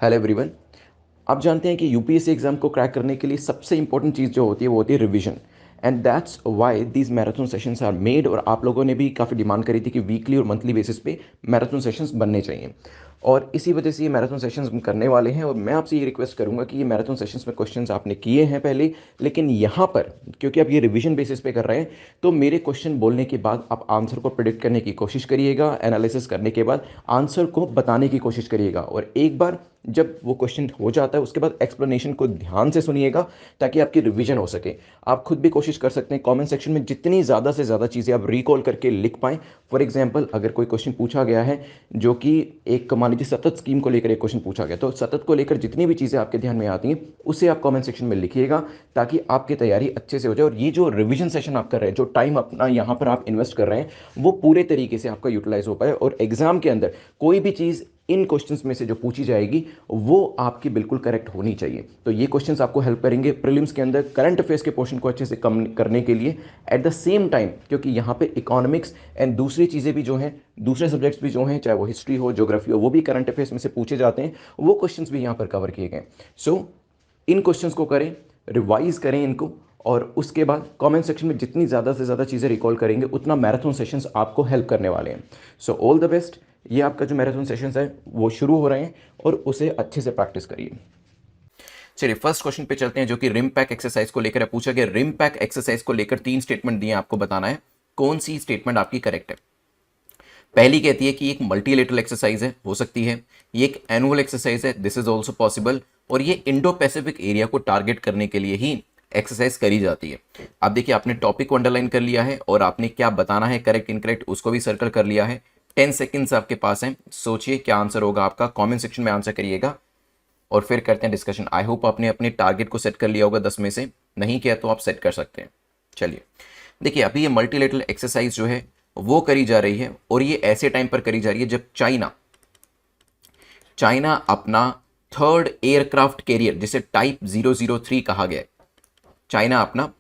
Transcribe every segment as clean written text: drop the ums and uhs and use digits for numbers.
Hello everyone. आप जानते हैं कि यूपीएससी एग्जाम को क्रैक करने के लिए सबसे इंपॉर्टेंट चीज़ जो होती है वो होती है revision. And that's why these marathon sessions are made. और आप लोगों ने भी काफ़ी डिमांड करी थी कि वीकली और मंथली बेसिस पे मैराथन सेशंस बनने चाहिए, और इसी वजह से ये मैराथन सेशंस हम करने वाले हैं। और मैं आपसे ये रिक्वेस्ट करूंगा कि ये मैराथन सेशंस में क्वेश्चंस आपने किए हैं पहले, लेकिन यहाँ पर क्योंकि आप ये रिवीजन बेसिस पे कर रहे हैं, तो मेरे क्वेश्चन बोलने के बाद आप आंसर को प्रिडिक्ट करने की कोशिश करिएगा, एनालिसिस करने के बाद आंसर को बताने की कोशिश करिएगा। और एक बार जब वो क्वेश्चन हो जाता है उसके बाद एक्सप्लेनेशन को ध्यान से सुनिएगा ताकि आपकी रिवीजन हो सके। आप खुद भी कोशिश कर सकते हैं कमेंट सेक्शन में जितनी ज़्यादा से ज़्यादा चीज़ें आप रिकॉल करके लिख पाएँ। फॉर एग्जांपल, अगर कोई क्वेश्चन पूछा गया है जो कि एक मान लीजिए सतत स्कीम को लेकर एक क्वेश्चन पूछा गया, तो सतत को लेकर जितनी भी चीज़ें आपके ध्यान में आती हैं उसे आप कमेंट सेक्शन में लिखिएगा ताकि आपकी तैयारी अच्छे से हो जाए। और ये जो रिवीजन सेशन आप कर रहे हैं, जो टाइम अपना यहाँ पर आप इन्वेस्ट कर रहे हैं, वो पूरे तरीके से आपका यूटिलाइज हो पाए और एग्जाम के अंदर कोई भी चीज़ इन क्वेश्चंस में से जो पूछी जाएगी वो आपकी बिल्कुल करेक्ट होनी चाहिए। तो ये क्वेश्चंस आपको हेल्प करेंगे प्रीलिम्स के अंदर करंट अफेयर्स के पोर्शन को अच्छे से कम करने के लिए। एट द सेम टाइम, क्योंकि यहाँ पे इकोनॉमिक्स एंड दूसरी चीज़ें भी जो हैं, दूसरे सब्जेक्ट्स भी जो हैं, चाहे वो हिस्ट्री हो, ज्योग्राफी हो, वो भी करंट अफेयर्स में से पूछे जाते हैं, वो क्वेश्चंस भी यहाँ पर कवर किए गए। सो इन क्वेश्चंस को करें, रिवाइज करें इनको, और उसके बाद कमेंट सेक्शन में जितनी ज़्यादा से ज़्यादा चीज़ें रिकॉल करेंगे उतना मैराथन सेशंस आपको हेल्प करने वाले हैं। So all the best. ये आपका जो मैराथन सेशंस है वो शुरू हो रहे हैं और उसे अच्छे से प्रैक्टिस करिए। चलिए फर्स्ट क्वेश्चन पे चलते हैं जो कि रिम पैक एक्सरसाइज को लेकर पूछा गया। रिम पैक एक्सरसाइज को लेकर 3 स्टेटमेंट दिए, आपको बताना है कौन सी स्टेटमेंट आपकी करेक्ट है। पहली कहती है कि एक मल्टीलेटरल एक्सरसाइज है, हो सकती है। ये एक एनुअल एक्सरसाइज है, दिस इज ऑल्सो पॉसिबल। और ये इंडो पैसिफिक एरिया को टारगेट करने के लिए ही एक्सरसाइज करी जाती है। आप देखिए, आपने टॉपिक को अंडरलाइन कर लिया है और आपने क्या बताना है, करेक्ट इनकरेक्ट, उसको भी सर्कल कर लिया है। 10 सेकेंड्स आपके पास हैं, सोचिए क्या आंसर होगा आपका। कॉमेंट सेक्शन में आंसर करिएगा और फिर करते हैं डिस्कशन। आई होप आपने अपने टारगेट को सेट कर लिया होगा 10 में से, नहीं किया तो आप सेट कर सकते हैं। चलिए देखिए, अभी ये मल्टीलेटरल एक्सरसाइज जो है वो करी जा रही है और ये ऐसे टाइम पर करी जा रही है जब चाइना अपना थर्ड एयरक्राफ्ट कैरियर, जिसे टाइप 003 कहा गया है, चाइना अपना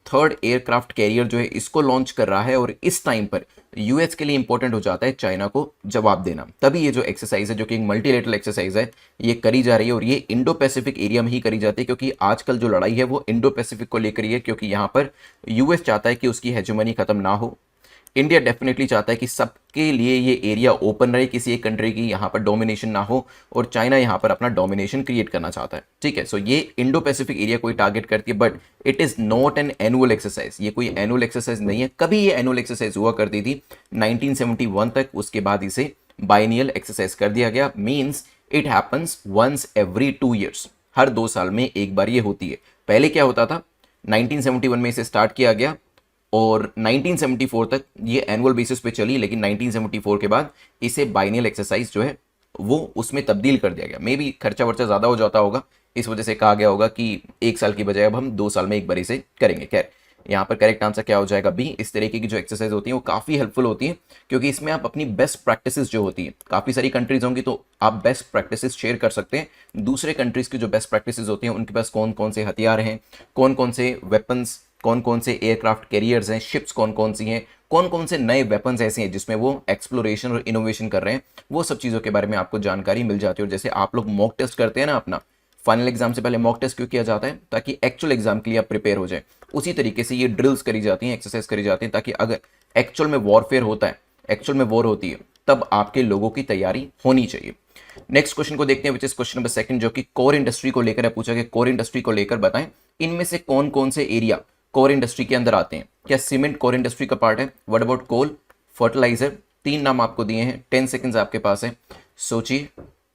थर्ड एयरक्राफ्ट कैरियर जो है इसको लॉन्च कर रहा है। और इस टाइम पर यूएस के लिए इंपॉर्टेंट हो जाता है चाइना को जवाब देना। तभी ये जो एक्सरसाइज है, जो कि एक मल्टीलेटरल एक्सरसाइज है, ये करी जा रही है। और ये इंडो पैसिफिक एरिया में ही करी जाती है, क्योंकि आजकल जो लड़ाई है वो इंडो पैसिफिक को लेकर ही है। क्योंकि यहाँ पर यूएस चाहता है कि उसकी हेजेमनी खत्म ना हो। इंडिया डेफिनेटली चाहता है कि सबके लिए ये एरिया ओपन रहे, किसी एक कंट्री की यहाँ पर डोमिनेशन ना हो। और चाइना यहाँ पर अपना डोमिनेशन क्रिएट करना चाहता है। ठीक है, सो ये इंडो पैसिफिक एरिया को टारगेट करती है, but it is not an annual exercise. ये कोई एनुअल एक्सरसाइज नहीं है। कभी ये एनुअल एक्सरसाइज हुआ करती थी 1971 तक, उसके बाद इसे बाइनियल एक्सरसाइज कर दिया गया। Means it happens once every 2 years, हर 2 साल में एक बार ये होती है। पहले क्या होता था, 1971 में इसे स्टार्ट किया गया और 1974 तक ये एनुअल बेसिस पे चली, लेकिन 1974 के बाद इसे बाइनियल एक्सरसाइज जो है वो उसमें तब्दील कर दिया गया। मे बी खर्चा वर्चा ज़्यादा हो जाता होगा, इस वजह से कहा गया होगा कि 1 साल की बजाय अब हम 2 साल में एक बार इसे करेंगे। खैर, यहाँ पर करेक्ट आंसर क्या हो जाएगा, बी। इस तरीके की जो एक्सरसाइज होती है वो काफ़ी हेल्पफुल होती है, क्योंकि इसमें आप अपनी बेस्ट प्रैक्टिसेस जो होती है, काफ़ी सारी कंट्रीज होंगी तो आप बेस्ट प्रैक्टिसेस शेयर कर सकते हैं। दूसरे कंट्रीज की जो बेस्ट प्रैक्टिसेस होती हैं, उनके पास कौन कौन से हथियार हैं, कौन कौन से वेपन्स, कौन कौन से एयरक्राफ्ट कैरियर्स हैं, शिप्स कौन कौन सी हैं, कौन कौन से नए वेपन्स ऐसे हैं जिसमें वो एक्सप्लोरेशन और इनोवेशन कर रहे हैं, वो सब चीज़ों के बारे में आपको जानकारी मिल जाती है। और जैसे आप लोग मॉक टेस्ट करते हैं ना, अपना फाइनल एग्जाम से पहले मॉक टेस्ट क्यों किया जाता है, ताकि एक्चुअल एग्जाम के लिए आप प्रिपेयर हो जाए। उसी तरीके से ये ड्रिल्स करी जाती हैं, एक्सरसाइज करी जाती हैं, ताकि अगर एक्चुअल में वॉरफेयर होता है, एक्चुअल में वॉर होती है, तब आपके लोगों की तैयारी होनी चाहिए। नेक्स्ट क्वेश्चन को देखते हैं, विच इज क्वेश्चन नंबर 2, जो कि कोर इंडस्ट्री को लेकर है पूछा गया। कोर इंडस्ट्री को लेकर बताएं इनमें से कौन कौन से एरिया कोर इंडस्ट्री के अंदर आते हैं। क्या सीमेंट कोर इंडस्ट्री का पार्ट है? What about coal, fertiliser? 3 नाम आपको दिए हैं, 10 सेकंड्स आपके पास है, सोचिए।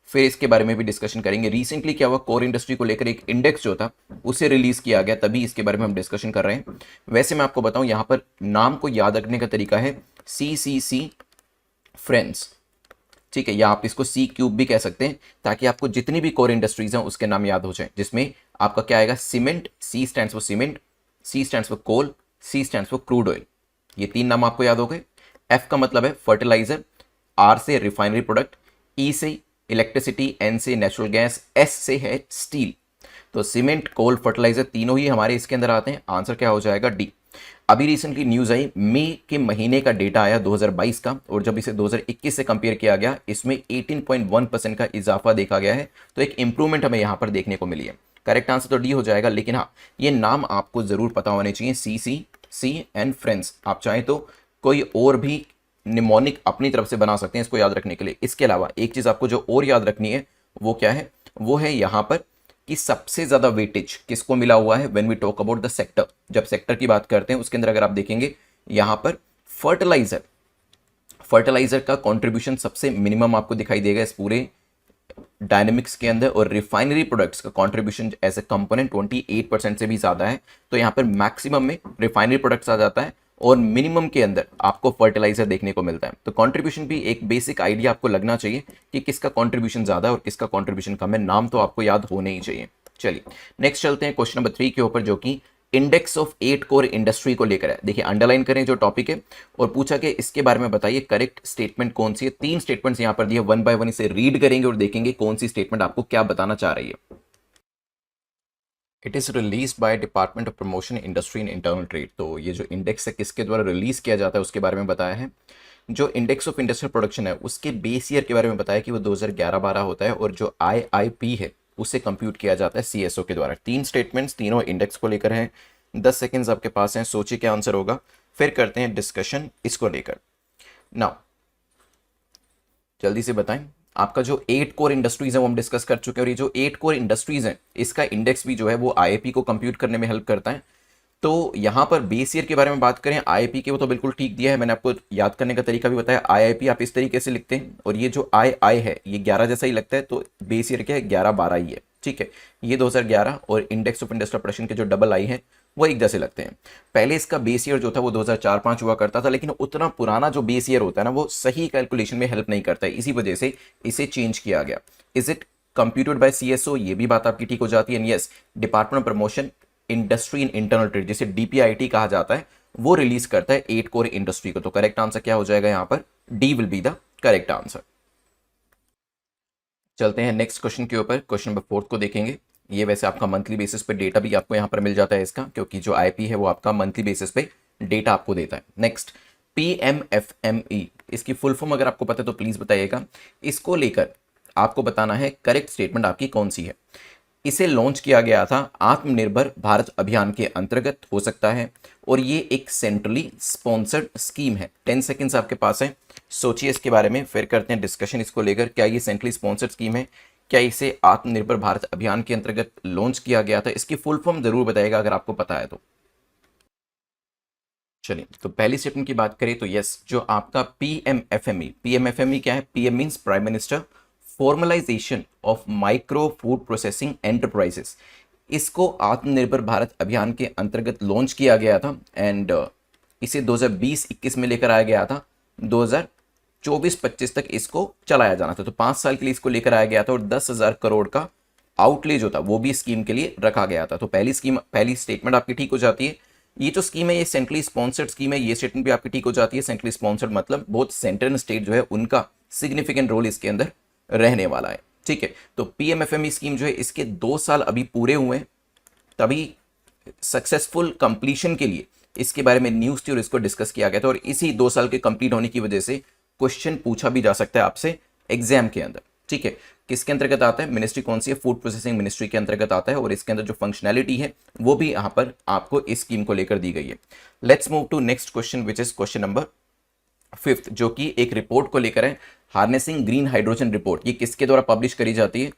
फिर इसके बारे में भी डिस्कशन करेंगे। रिसेंटली क्या हुआ, कोर इंडस्ट्री को लेकर एक इंडेक्स जो था उसे रिलीज किया गया, तभी इसके बारे में हम डिस्कशन कर रहे हैं। वैसे मैं आपको बताऊं, यहां पर नाम को याद रखने का तरीका है CCC फ्रेंड्स। ठीक है, या आप इसको C क्यूब भी कह सकते हैं, ताकि आपको जितनी भी कोर इंडस्ट्रीज हैं उसके नाम याद हो जाए। जिसमें आपका क्या आएगा, cement, C stands for cement, C stands for coal, C stands for crude oil. ये 3 नाम आपको याद हो गए। F का मतलब है फर्टिलाइजर, R से रिफाइनरी प्रोडक्ट, E से इलेक्ट्रिसिटी, N से नेचुरल गैस, S से है स्टील। तो सीमेंट, कोल, फर्टिलाइजर तीनों ही हमारे इसके अंदर आते हैं। आंसर क्या हो जाएगा, डी। अभी रिसेंटली न्यूज़ आई, मई के महीने का डेटा आया 2022 का, और जब इसे 2021 से कंपेयर किया गया इसमें 18.1% का इजाफा देखा गया है। तो एक इंप्रूवमेंट हमें यहाँ पर देखने को मिली है। करेक्ट आंसर तो डी हो जाएगा, लेकिन हाँ ये नाम आपको ज़रूर पता होने चाहिए, सी एंड फ्रेंड्स। आप चाहें तो कोई और भी निमोनिक अपनी तरफ से बना सकते हैं इसको याद रखने के लिए। इसके अलावा एक चीज़ आपको जो और याद रखनी है वो क्या है, वो है यहाँ पर कि सबसे ज्यादा वेटेज किसको मिला हुआ है when we talk about the sector. जब सेक्टर की बात करते हैं उसके अंदर अगर आप देखेंगे यहां पर फर्टिलाइजर का कंट्रीब्यूशन सबसे मिनिमम आपको दिखाई देगा इस पूरे डायनेमिक्स के अंदर, और रिफाइनरी प्रोडक्ट्स का कंट्रीब्यूशन एज ए कंपोनेंट 28% से भी ज्यादा है। तो यहां पर मैक्सिमम में रिफाइनरी प्रोडक्ट्स आ जाता है और मिनिमम के अंदर आपको फर्टिलाइजर देखने को मिलता है। तो कंट्रीब्यूशन भी एक बेसिक आइडिया आपको लगना चाहिए कि किसका कंट्रीब्यूशन ज्यादा है और किसका कंट्रीब्यूशन कम है, नाम तो आपको याद होने ही चाहिए। चलिए नेक्स्ट चलते हैं क्वेश्चन नंबर 3 के ऊपर, जो कि इंडेक्स ऑफ 8 कोर इंडस्ट्री को लेकर है। देखिए अंडरलाइन करें जो टॉपिक है, और पूछा कि इसके बारे में बताइए करेक्ट स्टेटमेंट कौन सी है। 3 स्टेटमेंट्स यहां पर दिए, वन बाय वन इसे रीड करेंगे और देखेंगे कौन सी स्टेटमेंट आपको क्या बताना चाह रही है। It is release by department of promotion industry and internal trade. तो ये जो इंडेक्स है किसके द्वारा रिलीज किया जाता है उसके बारे में बताया है। जो इंडेक्स ऑफ इंडस्ट्रियल प्रोडक्शन है उसके बेस ईयर के बारे में बताया कि वो 2011-12 होता है, और जो IIP है उसे कंप्यूट किया जाता है CSO के द्वारा। 3 स्टेटमेंट्स तीनों इंडेक्स को लेकर हैं। 10 सेकेंड्स आपके पास हैं, सोचिए क्या आंसर होगा, फिर करते हैं डिस्कशन इसको लेकर। नाउ जल्दी से बताएं, आपका जो 8 कोर इंडस्ट्रीज है वो हम डिस्कस कर चुके हैं, और ये जो 8 कोर इंडस्ट्रीज हैं इसका इंडेक्स भी जो है वो IIP को कंप्यूट करने में हेल्प करता है। तो यहां पर बेस ईयर के बारे में बात करें IIP के, वो तो बिल्कुल ठीक दिया है, मैंने आपको याद करने का तरीका भी बताया। IIP आप इस तरीके से लिखते हैं, और ये जो आई है ये 11 जैसा ही लगता है, तो बेस ईयर क्या है 11-12 ही है, ठीक है। ये 2011, और इंडेक्स ऑफ इंडस्ट्रियल प्रोडक्शन के जो डबल आई है वो एक जैसे लगते हैं। पहले इसका बेस ईयर जो था वो 2004-5 हुआ करता था, लेकिन उतना पुराना जो बेस ईयर होता है ना वो सही कैलकुलेशन में हेल्प नहीं करता है, इसी वजह से इसे चेंज किया गया। Is it computed by CSO, ये भी बात आपकी ठीक हो जाती है। Yes, department of promotion industry in internal trade, जिसे DPIT कहा जाता है, वो रिलीज करता है 8 कोर इंडस्ट्री को। तो करेक्ट आंसर क्या हो जाएगा यहां पर, D will be the correct answer. चलते हैं नेक्स्ट क्वेश्चन के ऊपर, क्वेश्चन नंबर 4 को देखेंगे। ये वैसे आपका मंथली बेसिस पे डेटा भी आपको यहाँ पर मिल जाता है इसका, क्योंकि जो IP है वो आपका मंथली बेसिस पे डेटा आपको देता है। नेक्स्ट PMFME, इसकी फुल फॉर्म अगर आपको पता है तो प्लीज बताइएगा। इसको लेकर आपको बताना है करेक्ट स्टेटमेंट आपकी कौन सी है। इसे लॉन्च किया गया था आत्मनिर्भर भारत अभियान के अंतर्गत हो सकता है, और ये एक सेंट्रली स्पॉन्सर्ड स्कीम है। 10 सेकेंड्स आपके पास है, सोचिए इसके बारे में, फिर करते हैं डिस्कशन इसको लेकर। क्या ये सेंट्रली स्पॉन्सर्ड स्कीम है, क्या इसे आत्मनिर्भर भारत अभियान के अंतर्गत लॉन्च किया गया था, इसकी फुल फॉर्म जरूर बताइएगा अगर आपको पता है तो। चलिए तो पहली स्टेटमेंट की बात करें तो यस, जो आपका PMFME क्या है, PM means prime minister formalisation of micro food processing enterprises, इसको आत्मनिर्भर भारत अभियान के अंतर्गत लॉन्च किया गया था, एंड इसे 2020-21 में लेकर आया गया था, 2024-25 तक इसको चलाया जाना था। तो 5 साल के लिए इसको लेकर आया गया था, और 10,000 करोड़ का आउटले जो था वो भी स्कीम के लिए रखा गया था। तो पहली स्टेटमेंट आपकी ठीक हो जाती है। ये जो स्कीम है ये सेंट्रली स्पॉन्सर्ड स्कीम है, ये स्टेटमेंट भी आपकी ठीक हो जाती है। सेंट्रली स्पॉन्सर्ड मतलब बहुत सेंटर एंड स्टेट जो है उनका सिग्निफिकेंट रोल इसके अंदर रहने वाला है, ठीक है। तो PMFME स्कीम जो है इसके 2 साल अभी पूरे हुए, तभी सक्सेसफुल कंप्लीशन के लिए इसके बारे में न्यूज थी और इसको डिस्कस किया गया था, और इसी 2 साल के कंप्लीट होने की वजह से क्वेश्चन पूछा भी जा सकता है आपसे एग्जाम के अंदर, ठीक है। किसके अंतर्गत आता है, मिनिस्ट्री कौन सी है, फूड प्रोसेसिंग मिनिस्ट्री के अंतर्गत आता है, और इसके अंदर जो फंक्शनैलिटी है वो भी यहां पर आपको इस स्कीम को लेकर दी गई है। Let's move to next question which is question number 5, जो कि एक रिपोर्ट को लेकर है, हार्नेसिंग ग्रीन हाइड्रोजन रिपोर्ट। ये किसके द्वारा पब्लिश करी जाती है,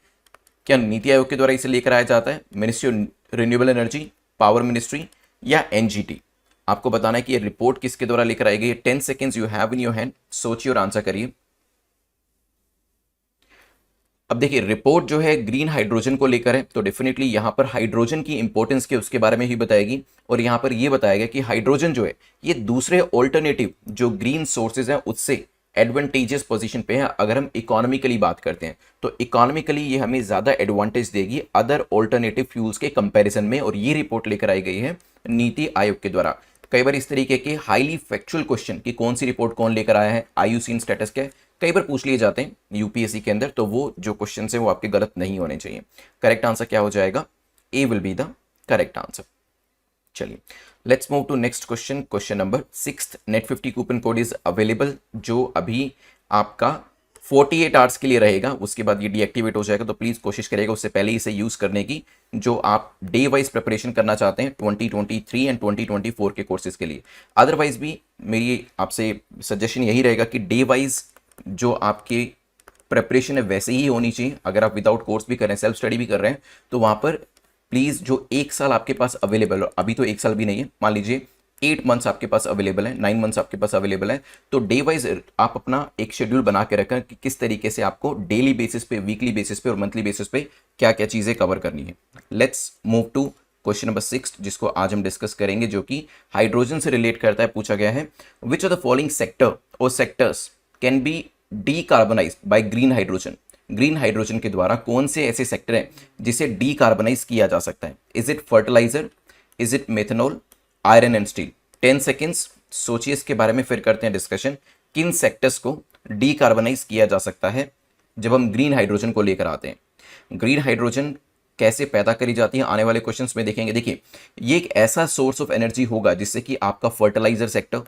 क्या नीति आयोग के द्वारा इसे लेकर आया जाता है, ministry of renewable energy, power ministry, या NGT। आपको बताना है कि ये रिपोर्ट किसके द्वारा लेकर आई गई है। 10 seconds you have in your hand, सोचिए और आंसर करिए। अब देखिए रिपोर्ट जो है ग्रीन हाइड्रोजन को लेकर है, तो डेफिनेटली यहां पर हाइड्रोजन की इंपॉर्टेंस के उसके बारे में ही बताएगी, और यहां पर यह बताएगा कि हाइड्रोजन जो है ये दूसरे ऑल्टरनेटिव जो ग्रीन सोर्सेज हैं उससे एडवांटेजियस पोजीशन पे है। अगर हम इकोनॉमिकली बात करते हैं तो इकोनॉमिकली ये हमें ज्यादा एडवांटेज देगी अदर ऑल्टरनेटिव फ्यूल्स के कंपैरिजन में, और ये रिपोर्ट लेकर आई गई है नीति आयोग के द्वारा। कई बार इस तरीके के हाईली फैक्चुअल क्वेश्चन कि कौन सी रिपोर्ट कौन लेकर आया है, IUCN स्टेटस क्या है, कई बार पूछ लिए जाते हैं UPSC के अंदर, तो वो जो क्वेश्चन है वो आपके गलत नहीं होने चाहिए। करेक्ट आंसर क्या हो जाएगा, A will be the correct answer. चलिए let's move to next question, question number 6। Net 50 coupon code is available, जो अभी आपका 48 आवर्स के लिए रहेगा, उसके बाद ये डीएक्टिवेट हो जाएगा। तो प्लीज़ कोशिश करिएगा उससे पहले इसे यूज़ करने की, जो आप डे वाइज प्रिपरेशन करना चाहते हैं 2023 एंड 2024 के कोर्सेज के लिए। अदरवाइज भी मेरी आपसे सजेशन यही रहेगा कि डे वाइज जो आपकी प्रिपरेशन है वैसे ही होनी चाहिए। अगर आप विदाउट कोर्स भी कर रहे हैं, सेल्फ स्टडी भी कर रहे हैं, तो वहाँ पर प्लीज़ जो एक साल आपके पास अवेलेबल हो, अभी तो एक साल भी नहीं है, मान लीजिए 8 मंथ्स आपके पास अवेलेबल है, 9 मंथ्स आपके पास अवेलेबल है, तो डे वाइज आप अपना एक शेड्यूल बना के रखें कि किस तरीके से आपको डेली बेसिस पे, वीकली बेसिस पे और मंथली बेसिस पे क्या क्या चीज़ें कवर करनी है। Let's move to question number 6, जिसको आज हम डिस्कस करेंगे, जो कि हाइड्रोजन से रिलेट करता है। पूछा गया है, which are the following sector और sectors can be decarbonised by green hydrogen. Green hydrogen के द्वारा कौन से ऐसे सेक्टर हैं जिसे डीकार्बोनाइज किया जा सकता है? Is it fertiliser, is it methanol, iron and steel? 10 seconds सोचिए इसके बारे में, फिर करते हैं डिस्कशन। किन सेक्टर्स को डीकार्बोनाइज किया जा सकता है जब हम ग्रीन हाइड्रोजन को लेकर आते हैं? ग्रीन हाइड्रोजन कैसे पैदा करी जाती है, आने वाले क्वेश्चंस में देखेंगे। देखिए, ये एक ऐसा सोर्स ऑफ एनर्जी होगा जिससे कि आपका फर्टिलाइजर सेक्टर,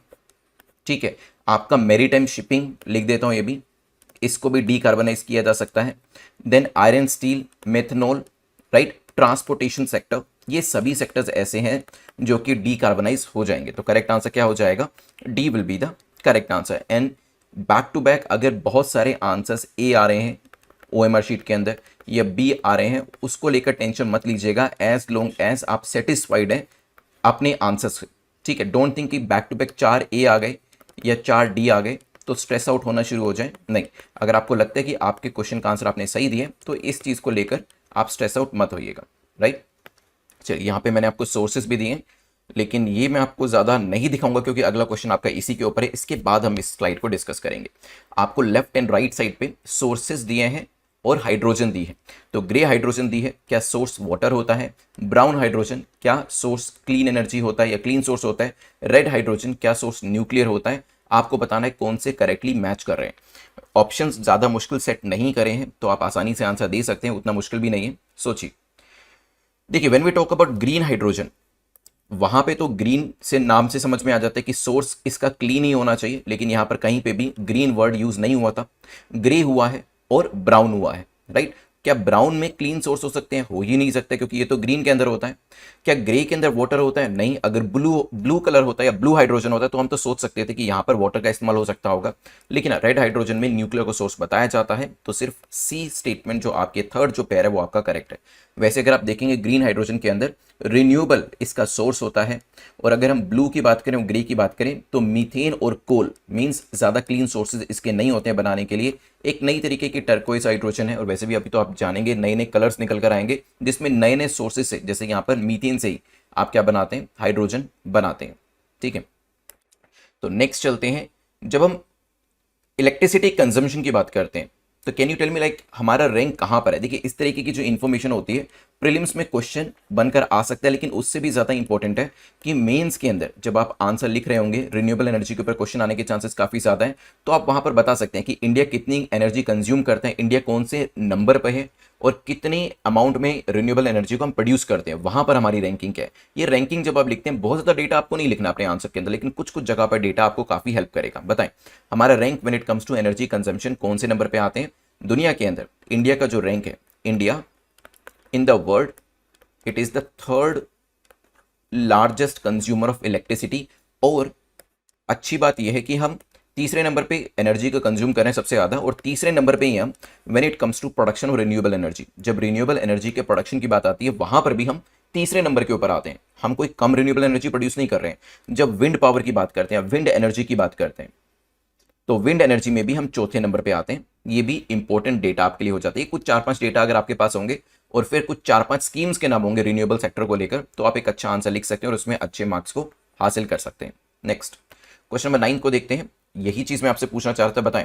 ठीक है, आपका मैरीटाइम शिपिंग, लिख देता हूं ये भी, इसको भी डीकार्बोनाइज किया जा सकता है। Then iron, steel, methanol, right, transportation sector, ये सभी सेक्टर्स ऐसे हैं जो कि डीकार्बोनाइज हो जाएंगे। तो करेक्ट आंसर क्या हो जाएगा? D will be the correct answer. And back to back अगर बहुत सारे आंसर्स ए आ रहे हैं ओएमआर शीट के अंदर या बी आ रहे हैं, उसको लेकर टेंशन मत लीजिएगा, एज लॉन्ग एज आप सेटिस्फाइड हैं अपने आंसर से, ठीक है। डोंट थिंक कि बैक टू बैक 4 ए आ गए या 4 डी आ गए तो स्ट्रेस आउट होना शुरू हो जाए। नहीं, अगर आपको लगता है कि आपके क्वेश्चन का आंसर आपने सही दिए तो इस चीज़ को लेकर आप स्ट्रेस आउट मत होइएगा, राइट। चलिए, यहाँ पे मैंने आपको सोर्सेज भी दिए, लेकिन ये मैं आपको ज़्यादा नहीं दिखाऊंगा क्योंकि अगला क्वेश्चन आपका इसी के ऊपर है। इसके बाद हम इस स्लाइड को डिस्कस करेंगे। आपको लेफ्ट एंड राइट साइड पे सोर्सेज दिए हैं और हाइड्रोजन दी है। तो ग्रे हाइड्रोजन दी है, क्या सोर्स वाटर होता है? ब्राउन हाइड्रोजन क्या सोर्स क्लीन एनर्जी होता है या क्लीन सोर्स होता है? रेड हाइड्रोजन क्या सोर्स न्यूक्लियर होता है? आपको बताना है कौन से करेक्टली मैच कर रहे हैं। ऑप्शंस ज़्यादा मुश्किल सेट नहीं करे हैं तो आप आसानी से आंसर दे सकते हैं, उतना मुश्किल भी नहीं है। सोचिए, देखिए, when we talk about green hydrogen, वहां पे तो ग्रीन से नाम से समझ में आ जाता है कि सोर्स इसका क्लीन ही होना चाहिए, लेकिन यहां पर कहीं पे भी ग्रीन वर्ड यूज नहीं हुआ था, ग्रे हुआ है और ब्राउन हुआ है, राइट। क्या ब्राउन में क्लीन सोर्स हो सकते हैं? हो ही नहीं सकते क्योंकि ये तो ग्रीन के अंदर होता है। क्या ग्रे के अंदर वाटर होता है? नहीं। अगर ब्लू कलर होता है या ब्लू हाइड्रोजन होता है तो हम तो सोच सकते थे कि यहां पर वाटर का इस्तेमाल हो सकता होगा, लेकिन रेड हाइड्रोजन में न्यूक्लियर को सोर्स बताया जाता है। तो सिर्फ सी स्टेटमेंट जो आपके थर्ड जो पेयर है वो आपका करेक्ट है। वैसे अगर आप देखेंगे ग्रीन हाइड्रोजन के अंदर रिन्यूएबल इसका सोर्स होता है, और अगर हम ब्लू की बात करें और ग्रे की बात करें तो मीथेन और कोल मींस ज़्यादा क्लीन सोर्सेज इसके नहीं होते हैं बनाने के लिए। एक नई तरीके की टर्कोइज हाइड्रोजन है, और वैसे भी अभी तो आप जानेंगे नए नए कलर्स निकल कर आएंगे जिसमें नए नए सोर्सेज से, जैसे यहाँ पर मीथेन से ही आप क्या बनाते हैं? हाइड्रोजन बनाते हैं, ठीक है। तो नेक्स्ट चलते हैं, जब हम इलेक्ट्रिसिटी कंजम्पशन की बात करते हैं तो can you tell me like हमारा रैंक कहां पर है? देखिए, इस तरीके की जो इन्फॉर्मेशन होती है प्रीलिम्स में क्वेश्चन बनकर आ सकता है, लेकिन उससे भी ज़्यादा इंपॉर्टेंट है कि मेंस के अंदर जब आप आंसर लिख रहे होंगे रिन्यूएबल एनर्जी के ऊपर क्वेश्चन आने के चांसेस काफ़ी ज़्यादा हैं, तो आप वहां पर बता सकते हैं कि इंडिया कितनी एनर्जी कंज्यूम करता है, इंडिया कौन से नंबर पर है और कितने अमाउंट में रिन्यूएबल एनर्जी को हम प्रोड्यूस करते हैं, वहां पर हमारी रैंकिंग क्या है। ये रैंकिंग जब आप लिखते हैं, बहुत ज़्यादा डेटा आपको नहीं लिखना अपने आंसर के अंदर, लेकिन कुछ कुछ जगह पर डेटा आपको काफ़ी हेल्प करेगा। बताएं, हमारा rank when it comes to energy consumption कौन से नंबर पर आते हैं दुनिया के अंदर? इंडिया का जो रैंक है, India in the world it is the third largest consumer of electricity. और अच्छी बात यह है कि हम तीसरे नंबर पे एनर्जी को कंज्यूम करें सबसे ज़्यादा, और तीसरे नंबर पे ही हम when it comes to production of renewable energy, जब रिन्यूएबल एनर्जी के प्रोडक्शन की बात आती है वहां पर भी हम तीसरे नंबर के ऊपर आते हैं। हम कोई कम रिन्यूएबल एनर्जी प्रोड्यूस नहीं कर रहे हैं। जब विंड पावर की बात करते हैं, विंड एनर्जी की बात करते हैं, तो विंड एनर्जी में भी हम चौथे नंबर पे आते हैं। ये भी इंपॉर्टेंट डेटा आपके लिए हो जाता है। कुछ 4-5 डेटा अगर आपके पास होंगे और फिर कुछ 4-5 स्कीम्स के नाम होंगे रिन्यूएबल सेक्टर को लेकर, तो आप एक अच्छा आंसर लिख सकते हैं और उसमें अच्छे मार्क्स को हासिल कर सकते हैं। नेक्स्ट क्वेश्चन नंबर 9 को देखते हैं। यही चीज मैं आपसे पूछना चाह रहा था, बताएं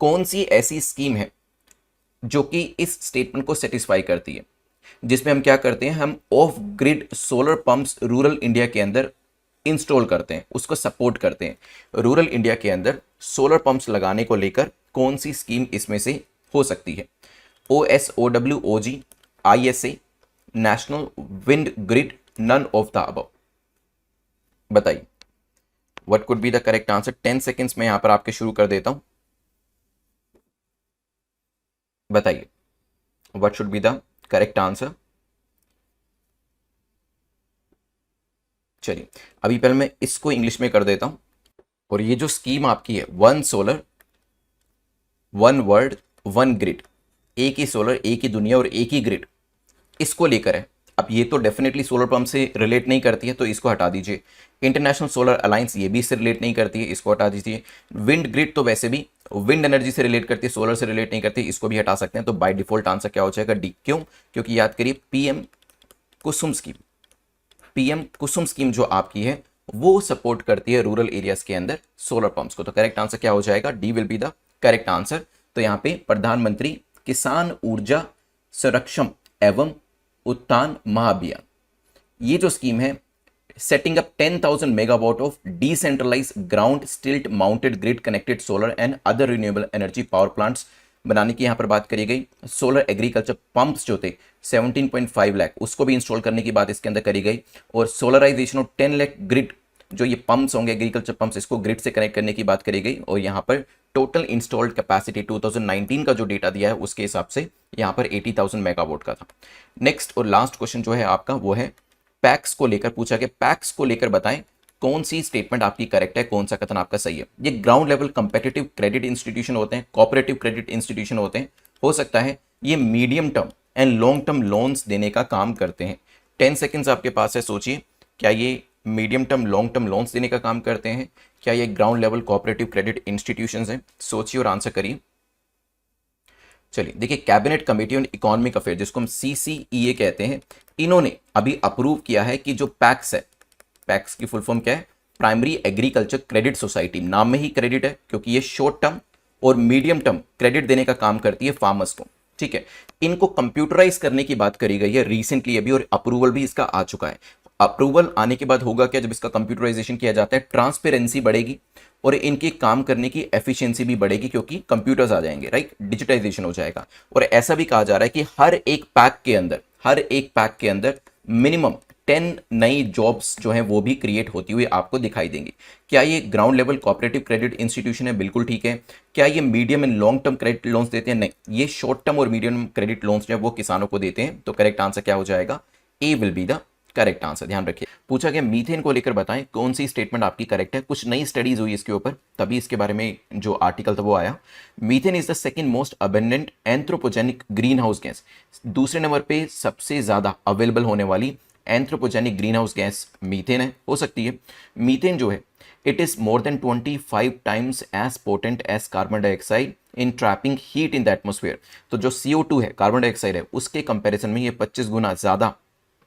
कौन सी ऐसी स्कीम है जो कि इस स्टेटमेंट को सेटिस्फाई करती है, जिसमें हम क्या करते हैं, हम of grid solar pumps rural India के अंदर इंस्टॉल करते हैं, उसको सपोर्ट करते हैं। रूरल इंडिया के अंदर सोलर पंप्स लगाने को लेकर कौन सी स्कीम इसमें से हो सकती है? OSOWOG, ISA, national wind grid, none of the above. बताइए what could be the correct answer. 10 seconds में यहां पर आपके शुरू कर देता हूं। बताइए what should be the correct answer. चलिए अभी पहले मैं इसको इंग्लिश में कर देता हूं। और ये जो स्कीम आपकी है, one solar one world one grid, एक ही सोलर एक ही दुनिया और एक ही ग्रिड, इसको लेकर है। अब ये तो डेफिनेटली सोलर पंप से रिलेट नहीं करती है, तो इसको हटा दीजिए। इंटरनेशनल सोलर अलायंस ये भी इससे रिलेट नहीं करती है, इसको हटा दीजिए। विंड ग्रिड तो वैसे भी विंड एनर्जी से रिलेट करती है, सोलर से रिलेट नहीं करती, इसको भी हटा सकते हैं। तो बाय डिफॉल्ट आंसर क्या हो जाएगा, डी। क्यों? क्योंकि याद करिए पीएम कुसुम स्कीम, पीएम कुसुम स्कीम जो आपकी है वो सपोर्ट करती है रूरल एरियाज के अंदर सोलर पंप्स को। तो करेक्ट आंसर क्या हो जाएगा, D will be the correct answer. तो यहां पे प्रधानमंत्री किसान ऊर्जा संरक्षण एवं उत्थान महाअभियान, ये जो स्कीम है, setting up 10,000 megawatt of decentralise ground stilt mounted grid connected solar and other renewable energy power plants बनाने की यहां पर बात करी गई। सोलर एग्रीकल्चर पंप्स जो थे 17.5 लाख, उसको भी इंस्टॉल करने की बात इसके अंदर करी गई। और सोलराइजेशन ऑफ 10 लाख ग्रिड, जो ये पंप्स होंगे एग्रीकल्चर पंप्स, इसको ग्रिड से कनेक्ट करने की बात करी गई। और यहाँ पर टोटल इंस्टॉल्ड कैपेसिटी 2019 का जो डेटा दिया है उसके हिसाब से यहाँ पर 80,000 मेगावाट का था। नेक्स्ट और लास्ट क्वेश्चन जो है आपका वो है पैक्स को लेकर पूछा गया। पैक्स को लेकर बताएं कौन सी स्टेटमेंट आपकी करेक्ट है, कौन सा कथन आपका सही है। ये ground level competitive credit institution होते हैं, कोऑपरेटिव क्रेडिट इंस्टीट्यूशन होते हैं। हो सकता है ये medium term and long term loans देने का काम करते हैं। 10 सेकेंड्स आपके पास है, सोचिए क्या ये medium term long term loans देने का काम करते हैं, क्या ये ground level cooperative credit institutions हैं। सोचिए और आंसर करिए। चलिए देखिए, cabinet committee on economic affair, जिसको हम सीसीईए कहते हैं, इन्होंने अभी अप्रूव किया है कि जो पैक्स है, पैक्स की फुल फॉर्म क्या है, प्राइमरी एग्रीकल्चर क्रेडिट सोसाइटी, नाम में ही क्रेडिट है क्योंकि ये शॉर्ट टर्म और मीडियम टर्म क्रेडिट देने का काम करती है फार्मर्स को। ठीक है, इनको कंप्यूटराइज करने की बात करी गई है रिसेंटली अभी, और अप्रूवल भी इसका आ चुका है। अप्रूवल आने के बाद होगा क्या, जब इसका कंप्यूटराइजेशन किया जाता है, ट्रांसपेरेंसी बढ़ेगी और इनके काम करने की एफिशिएंसी भी बढ़ेगी क्योंकि कंप्यूटर्स आ जाएंगे, राइट, डिजिटाइजेशन हो जाएगा। और ऐसा भी कहा जा रहा है कि हर एक पैक के अंदर मिनिमम 10 नई जॉब्स जो हैं वो भी क्रिएट होती हुई आपको दिखाई देंगी। क्या ये ground level cooperative credit institution है? बिल्कुल ठीक है। क्या ये medium and long term credit loans देते हैं? नहीं, ये शॉर्ट टर्म और मीडियम क्रेडिट लोन्स जो है वो किसानों को देते हैं। तो करेक्ट आंसर क्या हो जाएगा, A will be the correct answer. ध्यान रखिए, पूछा गया मीथेन को लेकर बताएं कौन सी स्टेटमेंट आपकी करेक्ट है। कुछ नई स्टडीज हुई इसके ऊपर, तभी इसके बारे में जो आर्टिकल था वो आया। Methane is the second most abundant anthropogenic greenhouse gas, दूसरे नंबर पे सबसे ज्यादा अवेलेबल होने वाली anthropogenic greenhouse gas methane है, हो सकती है। मीथेन जो है it is more than 25 times as potent as carbon dioxide in trapping heat in the atmosphere. तो जो CO2 है, कार्बन डाइऑक्साइड है, उसके कंपैरिजन में ये 25 गुना ज्यादा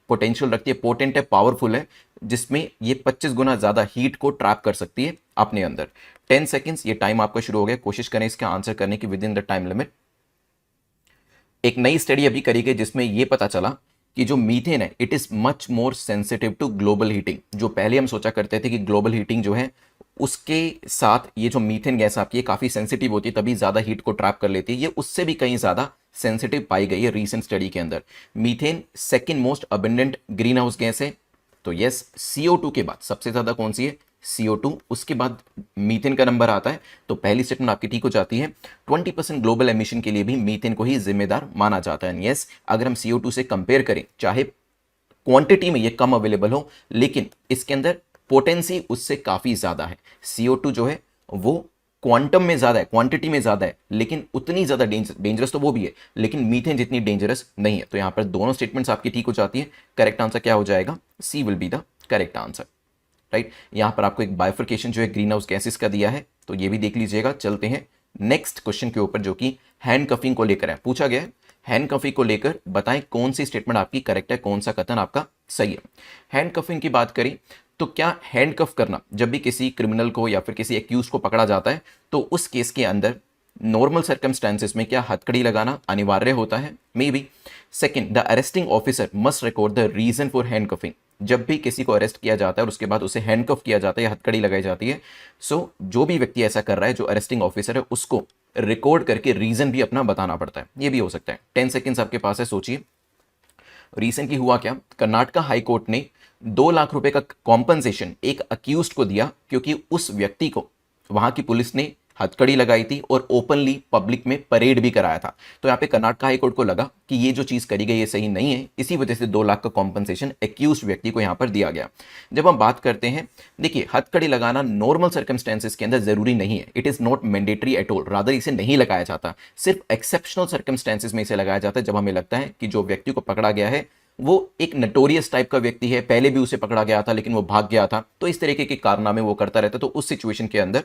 पोटेंशियल रखती है, पोटेंट है, पावरफुल है, जिसमें ये 25 गुना ज्यादा हीट को ट्रैप कर सकती है अपने अंदर। 10 सेकेंड्स ये टाइम आपका शुरू हो गया, कोशिश करें इसका आंसर करने की with in the time limit. एक नई स्टडी अभी करी गई जिसमें यह पता चला कि जो मीथेन है it is much more sensitive to global heating. जो पहले हम सोचा करते थे कि ग्लोबल हीटिंग जो है उसके साथ ये जो मीथेन गैस आपकी है काफी सेंसिटिव होती है, तभी ज्यादा हीट को ट्रैप कर लेती है, ये उससे भी कहीं ज्यादा सेंसिटिव पाई गई है रीसेंट स्टडी के अंदर। Methane second most abundant green house gas है। तो यस, CO2 के बाद सबसे ज्यादा कौन सी है, CO2, उसके बाद मीथेन का नंबर आता है। तो पहली स्टेटमेंट आपकी ठीक हो जाती है। 20% ग्लोबल एमिशन के लिए भी मीथेन को ही जिम्मेदार माना जाता है। यस, अगर हम CO2 से कंपेयर करें, चाहे क्वांटिटी में ये कम अवेलेबल हो, लेकिन इसके अंदर पोटेंसी उससे काफी ज्यादा है। CO2 जो है वो क्वांटम में ज्यादा है, क्वांटिटी में ज्यादा है, लेकिन उतनी ज्यादा डेंजरस तो वो भी है, लेकिन मीथेन जितनी डेंजरस नहीं है। तो यहां पर दोनों स्टेटमेंट्स आपकी ठीक हो जाती है। करेक्ट आंसर क्या हो जाएगा, C will be the correct answer, right. यहां पर आपको एक बाइफर्केशन जो है ग्रीन हाउस गैसेस का दिया है, तो ये भी देख लीजिएगा। चलते हैं नेक्स्ट क्वेश्चन के ऊपर जो कि हैंड कफिंग को लेकर है, पूछा गया है। हैंड कफिंग को लेकर बताएं कौन सी स्टेटमेंट आपकी करेक्ट है, कौन सा कथन आपका सही है। हैंड कफिंग की बात करें तो क्या हैंड कफ करना, जब भी किसी क्रिमिनल को या फिर किसी एक्यूज को पकड़ा जाता है, तो उस केस के अंदर नॉर्मल सर्कमस्टेंसेस में क्या हथकड़ी लगाना अनिवार्य होता है? Maybe. Second, the arresting officer must record the reason for handcuffing, जब भी किसी को अरेस्ट किया जाता है और उसके बाद उसे हैंडकफ किया जाता है या हथकड़ी लगाई जाती है, सो जो भी व्यक्ति ऐसा कर रहा है, जो अरेस्टिंग ऑफिसर है, उसको रिकॉर्ड करके रीजन भी अपना बताना पड़ता है। ये भी हो सकता है। 10 सेकेंड्स आपके पास है, सोचिए। रिसेंटली हुआ क्या, कर्नाटका हाई कोर्ट ने 2 लाख रुपए का कॉम्पनसेशन एक अक्यूज्ड को दिया, क्योंकि उस व्यक्ति को वहां की पुलिस ने हथकड़ी लगाई थी और ओपनली पब्लिक में परेड भी कराया था। तो यहाँ पे कर्नाटक हाई कोर्ट को लगा कि ये जो चीज करी गई है सही नहीं है, इसी वजह से 2 लाख का कॉम्पनसेशन एक्यूज व्यक्ति को यहाँ पर दिया गया। जब हम बात करते हैं, देखिए हथकड़ी लगाना नॉर्मल सर्कमस्टेंसेस के अंदर जरूरी नहीं है, it is not mandatory at all, rather इसे नहीं लगाया जाता, सिर्फ एक्सेप्शनल सर्कमस्टेंसेस में इसे लगाया जाता है, जब हमें लगता है कि जो व्यक्ति को पकड़ा गया है वो एक नटोरियस टाइप का व्यक्ति है, पहले भी उसे पकड़ा गया था लेकिन वो भाग गया था, तो इस तरीके के कारनामे वो करता रहता है, तो उस सिचुएशन के अंदर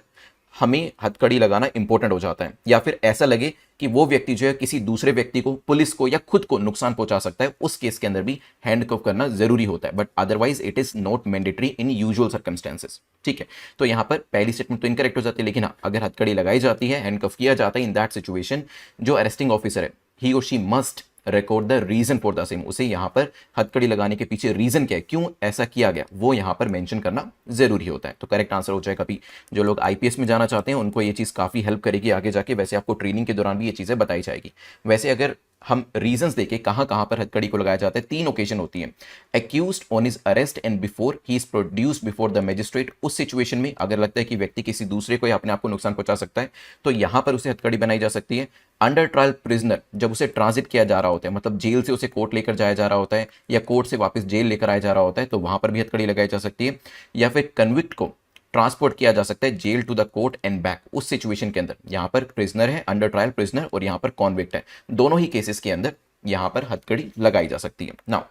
हमें हथकड़ी लगाना इंपॉर्टेंट हो जाता है। या फिर ऐसा लगे कि वो व्यक्ति जो है किसी दूसरे व्यक्ति को, पुलिस को या खुद को नुकसान पहुंचा सकता है, उस केस के अंदर भी हैंडकफ करना जरूरी होता है, but otherwise it is not mandatory in usual circumstances. ठीक है, तो यहां पर पहली स्टेटमेंट तो इनकरेक्ट हो जाती है, लेकिन हाँ, अगर हथकड़ी लगाई जाती है, हैंडकफ किया जाता है, इन दैट सिचुएशन जो अरेस्टिंग ऑफिसर है, ही और she must record the reason for the same, उसे यहां पर हथकड़ी लगाने के पीछे रीजन क्या है, क्यों ऐसा किया गया, वो यहां पर मेंशन करना जरूरी होता है। तो करेक्ट आंसर हो जाएगा भी। जो लोग आईपीएस में जाना चाहते हैं उनको ये चीज काफी हेल्प करेगी आगे जाके, वैसे आपको ट्रेनिंग के दौरान भी ये चीजें बताई जाएगी। वैसे अगर हम रीजंस देखें कहां कहां पर हथकड़ी को लगाया जाता है, 3 ओकेजन होती है। Accused on his arrest and before he is produced before the magistrate, उस सिचुएशन में अगर लगता है कि व्यक्ति किसी दूसरे को या अपने आप को नुकसान पहुंचा सकता है, तो यहां पर उसे हथकड़ी बनाई जा सकती है। अंडर ट्रायल प्रिजनर, जब उसे ट्रांजिट किया जा रहा होता है, मतलब जेल से उसे कोर्ट लेकर जाया जा रहा होता है या कोर्ट से वापस जेल लेकर आया जा रहा होता है, तो वहां पर भी हथकड़ी लगाई जा सकती है। या फिर कन्विक्ट को ट्रांसपोर्ट किया जा सकता है jail to the court and back, उस सिचुएशन के अंदर यहां पर प्रिजनर है, अंडर ट्रायल प्रिजनर, और यहां पर कॉन्विक्ट है, दोनों ही केसेस के अंदर यहां पर हथकड़ी लगाई जा सकती है। नाउ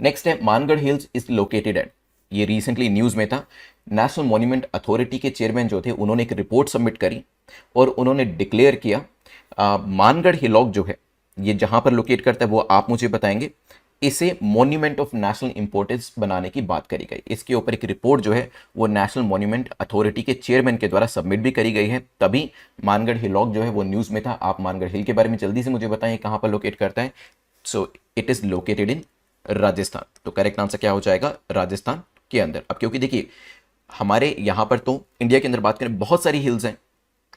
नेक्स्ट है Mangarh hills is located at, ये रिसेंटली न्यूज में था। नेशनल मॉन्यूमेंट अथॉरिटी के चेयरमैन जो थे उन्होंने एक रिपोर्ट सबमिट करी और उन्होंने डिक्लेयर किया मानगढ़ हिलॉक जो है ये जहां पर लोकेट करता है वो आप मुझे बताएंगे, इसे मॉन्यूमेंट ऑफ नेशनल इंपॉर्टेंस बनाने की बात करी गई। इसके ऊपर एक रिपोर्ट जो है वो नेशनल मॉन्यूमेंट अथॉरिटी के चेयरमैन के द्वारा सबमिट भी करी गई है, तभी मानगढ़ हिलॉक जो है वो न्यूज में था। आप मानगढ़ हिल के बारे में जल्दी से मुझे बताएं कहां पर लोकेट करता है। So it is located in Rajasthan, तो करेक्ट आंसर क्या हो जाएगा, राजस्थान के अंदर। अब क्योंकि देखिए हमारे यहां पर तो इंडिया के अंदर बात करें बहुत सारी हिल्स हैं,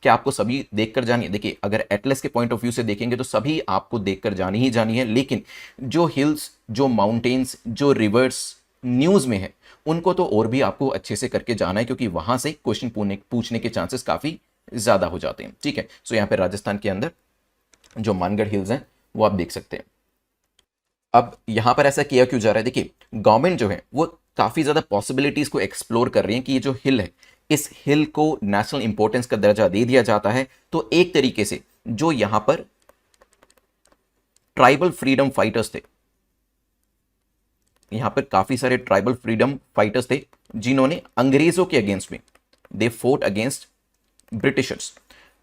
क्या आपको सभी देखकर जानी है, देखिए अगर एटलस के पॉइंट ऑफ व्यू से देखेंगे तो सभी आपको देखकर जानी ही जानी है, लेकिन जो हिल्स, जो माउंटेन्स, जो रिवर्स न्यूज में है उनको तो और भी आपको अच्छे से करके जाना है, क्योंकि वहां से क्वेश्चन पूछने के चांसेस काफी ज्यादा हो जाते हैं। ठीक है, सो यहां पर राजस्थान के अंदर जो मानगढ़ हिल्स हैं वो आप देख सकते हैं। अब यहां पर ऐसा किया क्यों जा रहा है, देखिए गवर्नमेंट जो है वो काफी ज्यादा पॉसिबिलिटीज को एक्सप्लोर कर रही है कि ये जो हिल है इस हिल को नेशनल इंपॉर्टेंस का दर्जा दे दिया जाता है, तो एक तरीके से जो यहां पर ट्राइबल फ्रीडम फाइटर्स थे, यहां पर काफी सारे ट्राइबल फ्रीडम फाइटर्स थे जिन्होंने अंग्रेजों के अगेंस्ट में, दे फोर्ट अगेंस्ट ब्रिटिशर्स,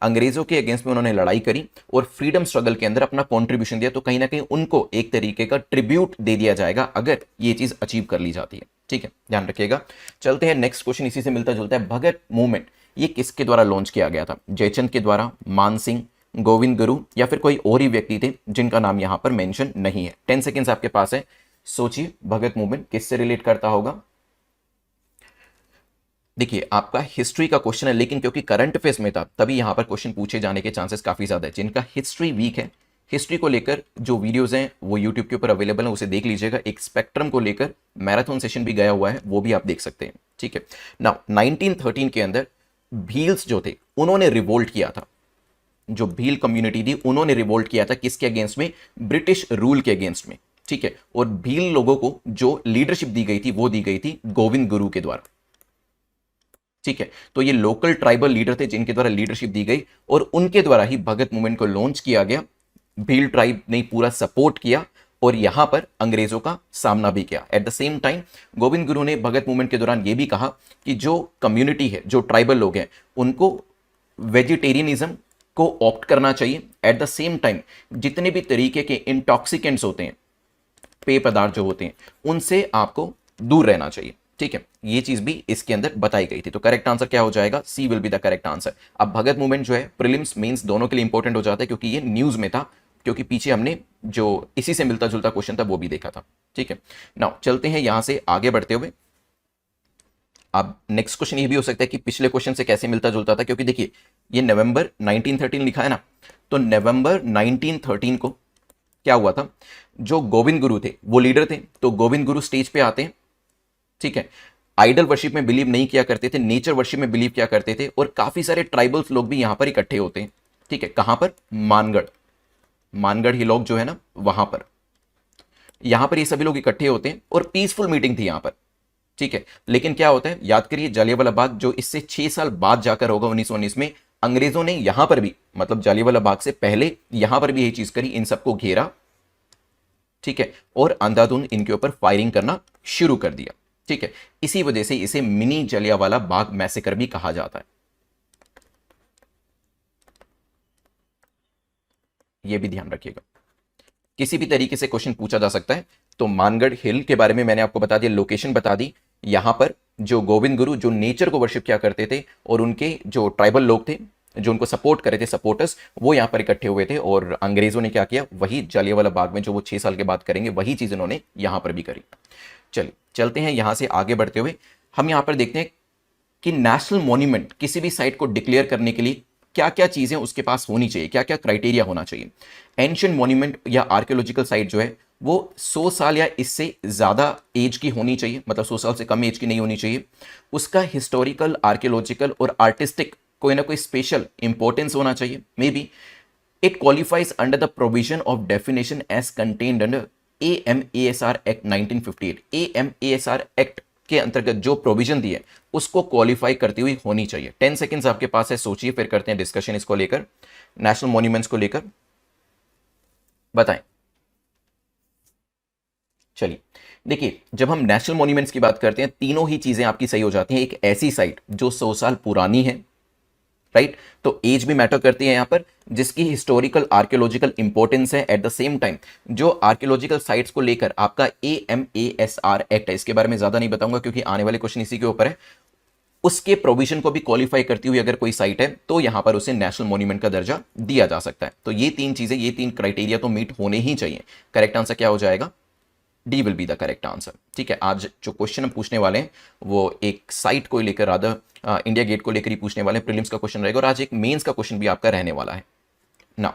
अंग्रेजों के अगेंस्ट में उन्होंने लड़ाई करी और फ्रीडम स्ट्रगल के अंदर अपना कॉन्ट्रीब्यूशन दिया, तो कहीं ना कहीं उनको एक तरीके का ट्रिब्यूट दे दिया जाएगा अगर ये चीज अचीव कर ली जाती है। ठीक है, ध्यान रखिएगा। चलते हैं नेक्स्ट क्वेश्चन, इसी से मिलता जुलता है। भगत मूवमेंट ये किसके द्वारा लॉन्च किया गया था, जयचंद के द्वारा, मान सिंह, गोविंद गुरु, या फिर कोई और ही व्यक्ति थे जिनका नाम यहां पर मेंशन नहीं है। 10 सेकेंड्स आपके पास है, सोचिए भगत मूवमेंट किससे रिलेट करता होगा। देखिए आपका हिस्ट्री का क्वेश्चन है, लेकिन क्योंकि करंट अफेयर्स में था तभी यहां पर क्वेश्चन पूछे जाने के चांसेस काफी ज्यादा है। जिनका हिस्ट्री वीक है, हिस्ट्री को लेकर जो वीडियोस हैं वो यूट्यूब के ऊपर अवेलेबल है, उसे देख लीजिएगा। एक स्पेक्ट्रम को लेकर मैराथन सेशन भी गया हुआ है, वो भी आप देख सकते हैं। ठीक है, नाउ 1913 के अंदर भील्स जो थे उन्होंने रिवोल्ट किया था, जो भील कम्युनिटी थी उन्होंने रिवोल्ट किया था किसके अगेंस्ट में, ब्रिटिश रूल के अगेंस्ट में। ठीक है, और भील लोगों को जो लीडरशिप दी गई थी वो दी गई थी गोविंद गुरु के द्वारा। ठीक है, तो ये लोकल ट्राइबल लीडर थे जिनके द्वारा लीडरशिप दी गई और उनके द्वारा ही भगत मूवमेंट को लॉन्च किया गया। भील ट्राइब ने पूरा सपोर्ट किया और यहां पर अंग्रेजों का सामना भी किया। At the same time Govind Guru ने भगत मूवमेंट के दौरान यह भी कहा कि जो कम्युनिटी है, जो ट्राइबल लोग हैं, उनको वेजिटेरियनिज्म को ऑप्ट करना चाहिए। एट द सेम टाइम जितने भी तरीके के इंटॉक्सिकेंट्स होते हैं, पेय पदार्थ जो होते हैं, उनसे आपको दूर रहना चाहिए। ठीक है, ये चीज भी इसके अंदर बताई गई थी। तो करेक्ट आंसर क्या हो जाएगा, C will be the correct answer. अब भगत मूवमेंट जो है प्रीलिम्स मेंस दोनों के लिए इंपॉर्टेंट हो जाता है, क्योंकि ये न्यूज में था, क्योंकि पीछे हमने जो इसी से मिलता जुलता क्वेश्चन था वो भी देखा था। ठीक है, नाउ चलते हैं यहां से आगे बढ़ते हुए। अब नेक्स्ट क्वेश्चन ये भी हो सकता है कि पिछले क्वेश्चन से कैसे मिलता जुलता था, क्योंकि देखिए ये नवंबर 1913 लिखा है ना, तो नवंबर 1913 को क्या हुआ था, जो गोविंद गुरु थे वो लीडर थे, तो गोविंद गुरु स्टेज पे आते हैं ठीक है, आइडल वर्शिप में बिलीव नहीं किया करते थे, नेचर वर्शिप में बिलीव किया करते थे, और काफी सारे ट्राइबल्स लोग भी यहां पर इकट्ठे होते हैं। ठीक है, कहां पर? मानगढ़, मानगढ़ ही लोग जो है ना वहां पर, यहां पर ये सभी लोग इकट्ठे होते हैं और पीसफुल मीटिंग थी यहां पर। ठीक है, लेकिन क्या होता है, याद करिए जलियांवाला बाग जो इससे 6 साल बाद जाकर होगा 1919 में, अंग्रेजों ने यहां पर भी, मतलब जलियांवाला बाग से पहले यहां पर भी यही चीज करी, इन सबको घेरा। ठीक है, और अंधाधुंध इनके ऊपर फायरिंग करना शुरू कर दिया। ठीक है, इसी वजह से इसे मिनी जलियांवाला बाग मैसेकर भी कहा जाता है। यह भी ध्यान रखिएगा, किसी भी तरीके से क्वेश्चन पूछा जा सकता है। तो मानगढ़ हिल के बारे में मैंने आपको बता दिया, लोकेशन बता दी। यहां पर जो गोविंद गुरु जो नेचर को वर्शिप किया करते थे, और उनके जो ट्राइबल लोग थे जो उनको सपोर्ट करे थे, सपोर्टर्स, वो यहां पर इकट्ठे हुए थे, और अंग्रेजों ने क्या किया, वही जलियांवाला बाग में जो वो 6 साल के बाद करेंगे, वही चीज उन्होंने यहां पर भी करी। चलिए चलते हैं यहां से आगे बढ़ते हुए, हम यहां पर देखते हैं कि नेशनल मॉन्यूमेंट किसी भी साइट को डिक्लेयर करने के लिए क्या क्या चीजें उसके पास होनी चाहिए, क्या क्या क्राइटेरिया होना चाहिए। एंशियंट मॉन्यूमेंट या आर्कियोलॉजिकल साइट जो है वो 100 साल या इससे ज्यादा एज की होनी चाहिए, मतलब 100 साल से कम एज की नहीं होनी चाहिए। उसका हिस्टोरिकल, आर्कियोलॉजिकल और आर्टिस्टिक कोई ना कोई स्पेशल इंपॉर्टेंस होना चाहिए। Maybe it qualifies under the provision of definition as contained under AMASR act 1958। AMASR act के अंतर्गत जो प्रोविजन दी है उसको क्वालिफाई करती हुई होनी चाहिए। 10 सेकेंड्स आपके पास है, सोचिए, फिर करते हैं डिस्कशन इसको लेकर, नेशनल मॉन्यूमेंट्स को लेकर। बताएं। चलिए देखिए, जब हम नेशनल मॉन्यूमेंट्स की बात करते हैं, तीनों ही चीजें आपकी सही हो जाती हैं। एक ऐसी साइट जो 100 साल पुरानी है, राइट, तो एज भी मैटर करती है यहां पर, जिसकी हिस्टोरिकल आर्कियोलॉजिकल इंपॉर्टेंस है। एट द सेम टाइम जो आर्कियोलॉजिकल साइट्स को लेकर आपका AMASR एक्ट है, इसके बारे में ज्यादा नहीं बताऊंगा क्योंकि आने वाले क्वेश्चन इसी के ऊपर है, उसके प्रोविजन को भी क्वालिफाई करती हुई अगर कोई साइट है तो यहां पर उसे नेशनल मॉन्यूमेंट का दर्जा दिया जा सकता है। तो ये तीन चीजें, ये तीन क्राइटेरिया तो मीट होने ही चाहिए। करेक्ट आंसर क्या हो जाएगा? D will be the correct answer. ठीक है, आज जो क्वेश्चन हम पूछने वाले हैं वो एक साइट को लेकर, रादर इंडिया गेट को लेकर ही पूछने वाले हैं। प्रीलिम्स का क्वेश्चन रहेगा और आज एक मेंस का क्वेश्चन भी आपका रहने वाला है ना।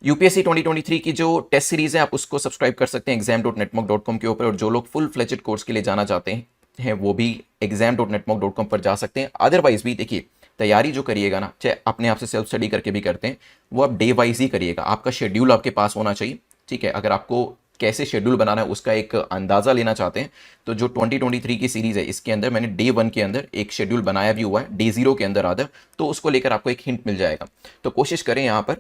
यूपीएससी 2023 की जो टेस्ट सीरीज है आप उसको सब्सक्राइब कर सकते हैं exam.netmock.com के ऊपर, और जो लोग फुल फ्लेजेड कोर्स के लिए जाना चाहते हैं वो भी exam.netmock.com पर जा सकते हैं। अदरवाइज भी देखिए, तैयारी जो करिएगा ना, चाहे अपने आप से सेल्फ स्टडी करके भी करते हैं, वो आप डे वाइज ही करिएगा। आपका शेड्यूल आपके पास होना चाहिए। ठीक है, अगर आपको कैसे शेड्यूल बनाना है उसका एक अंदाजा लेना चाहते हैं तो जो 2023 की सीरीज है इसके अंदर मैंने डे 1 के अंदर एक शेड्यूल बनाया भी हुआ है, डे 0 के अंदर आदर, तो उसको लेकर आपको एक हिंट मिल जाएगा। तो कोशिश करें यहां पर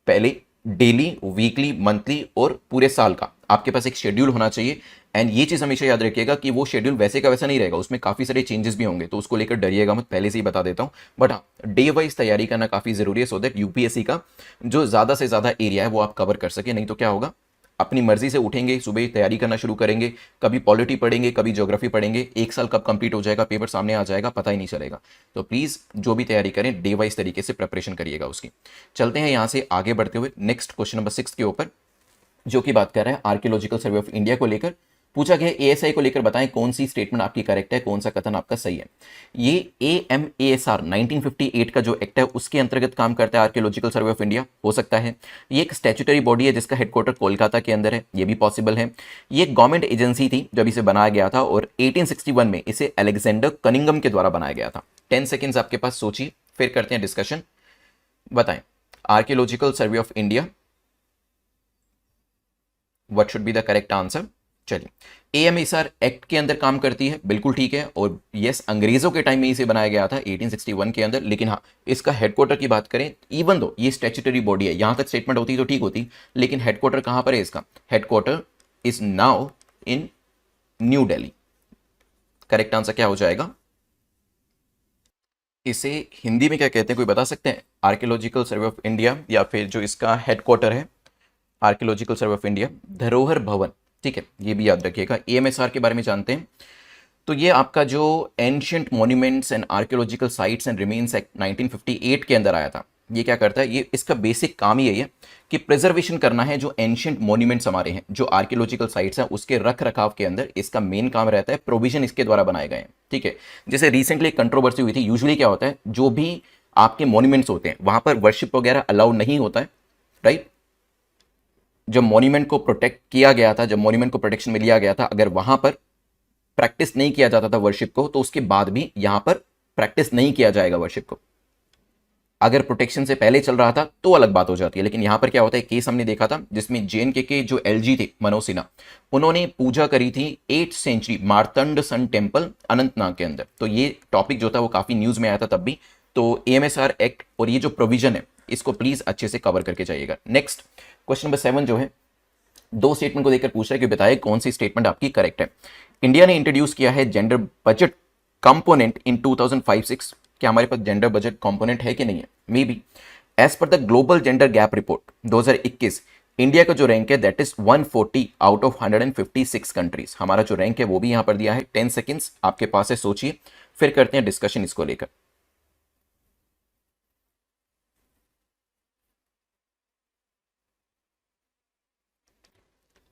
पहले डेली, वीकली, मंथली और पूरे साल का आपके पास एक शेड्यूल होना चाहिए। एंड ये चीज हमेशा याद रखिएगा कि वो शेड्यूल वैसे का वैसा नहीं रहेगा, उसमें काफी सारे चेंजेस भी होंगे, तो उसको लेकर डरिएगा मत, पहले से ही बता देता हूं। बट हाँ, डे वाइज तैयारी करना काफी जरूरी है, सो दैट यूपीएससी का जो ज्यादा से ज्यादा एरिया है वो आप कवर कर सके। नहीं तो क्या होगा, अपनी मर्जी से उठेंगे, सुबह तैयारी करना शुरू करेंगे, कभी पॉलिटी पढ़ेंगे, कभी ज्योग्राफी पढ़ेंगे, एक साल कब कंप्लीट हो जाएगा, पेपर सामने आ जाएगा, पता ही नहीं चलेगा। तो प्लीज जो भी तैयारी करें डे वाइज तरीके से प्रिपरेशन करिएगा उसकी। चलते हैं यहां से आगे बढ़ते हुए नेक्स्ट क्वेश्चन नंबर 6 के ऊपर, जो कि बात कर रहा है आर्कियोलॉजिकल सर्वे ऑफ इंडिया को लेकर। पूछा गया एएसआई को लेकर बताएं कौन सी स्टेटमेंट आपकी करेक्ट है, कौन सा कथन आपका सही है। ये AMASR 1958 का जो एक्ट है उसके अंतर्गत काम करता है आर्कियोलॉजिकल सर्वे ऑफ इंडिया, हो सकता है। ये एक स्टैट्यूटरी बॉडी है जिसका हेडक्वार्टर कोलकाता के अंदर है, ये भी पॉसिबल है। ये एक गवर्नमेंट एजेंसी थी जब इसे बनाया गया था, और 1861 में इसे अलेक्जेंडर कनिंगम के द्वारा बनाया गया था। 10 सेकेंड्स आपके पास, सोचिए, फिर करते हैं डिस्कशन। बताएं, archaeological survey of India, what should be the correct answer. चलिए, AMASR एक्ट के अंदर काम करती है, बिल्कुल ठीक है, और यस अंग्रेजों के टाइम में इसे बनाया गया था 1861 के अंदर। लेकिन हाँ, इसका हेडक्वार्टर की बात करें, इवन दो ये स्टैट्यूटरी बॉडी है, यहां तक स्टेटमेंट होती तो ठीक होती, लेकिन हेडक्वार्टर कहां पर है इसका? Headquarter is now in new Delhi. Correct answer क्या हो जाएगा? इसे हिंदी में क्या कहते हैं, कोई बता सकते हैं? आर्कियोलॉजिकल सर्वे ऑफ इंडिया, या फिर जो इसका हेडक्वार्टर है आर्कियोलॉजिकल सर्वे ऑफ इंडिया, धरोहर भवन। ठीक है, ये भी याद रखिएगा। AMASR के बारे में जानते हैं, तो ये आपका जो ancient monuments and archaeological sites and remains act 1958 के अंदर आया था। ये क्या करता है, ये इसका बेसिक काम ही यही है कि प्रिजर्वेशन करना है जो एंशियंट मॉन्यूमेंट्स हमारे हैं, जो आर्कियोलॉजिकल साइट्स हैं, उसके रख रखाव के अंदर इसका मेन काम रहता है। प्रोविजन इसके द्वारा बनाए गए हैं। ठीक है, जैसे रिसेंटली एक कंट्रोवर्सी हुई थी, यूजुअली क्या होता है, जो भी आपके मॉन्यूमेंट्स होते हैं वहां पर वर्शिप वगैरह अलाउड नहीं होता है, राइट। जब मॉन्यूमेंट को प्रोटेक्ट किया गया था, जब मॉन्यूमेंट को प्रोटेक्शन में लिया गया था, अगर वहां पर प्रैक्टिस नहीं किया जाता था वर्शिप को, तो उसके बाद भी यहां पर प्रैक्टिस नहीं किया जाएगा वर्शिप को। अगर प्रोटेक्शन से पहले चल रहा था तो अलग बात हो जाती है, लेकिन यहां पर क्या होता है, केस हमने देखा था जिसमें जेएनके के जो एलजी थे मनोज सिन्हा, उन्होंने पूजा करी थी 8th century Martand sun temple Anantnag के अंदर। तो ये टॉपिक जो था वो काफी न्यूज में आया था तब भी। तो एएमएसआर एक्ट और ये जो प्रोविजन है इसको प्लीज अच्छे से कवर करके जाइएगा। नेक्स्ट क्वेश्चन नंबर 7 जो है, दो स्टेटमेंट को देखकर पूछ रहा है कि बताइए कौन सी स्टेटमेंट आपकी करेक्ट है। इंडिया ने इंट्रोड्यूस किया है जेंडर बजट कंपोनेंट इन 2005-6। क्या हमारे पास जेंडर बजट कंपोनेंट है कि नहीं है? Maybe. As per the global gender gap report 2021, India का जो रैंक है that is 140 out of 156 countries. हमारा जो रैंक है वो भी यहां पर दिया है। 10 सेकेंड्स आपके पास है, सोचिए, फिर करते हैं डिस्कशन इसको लेकर।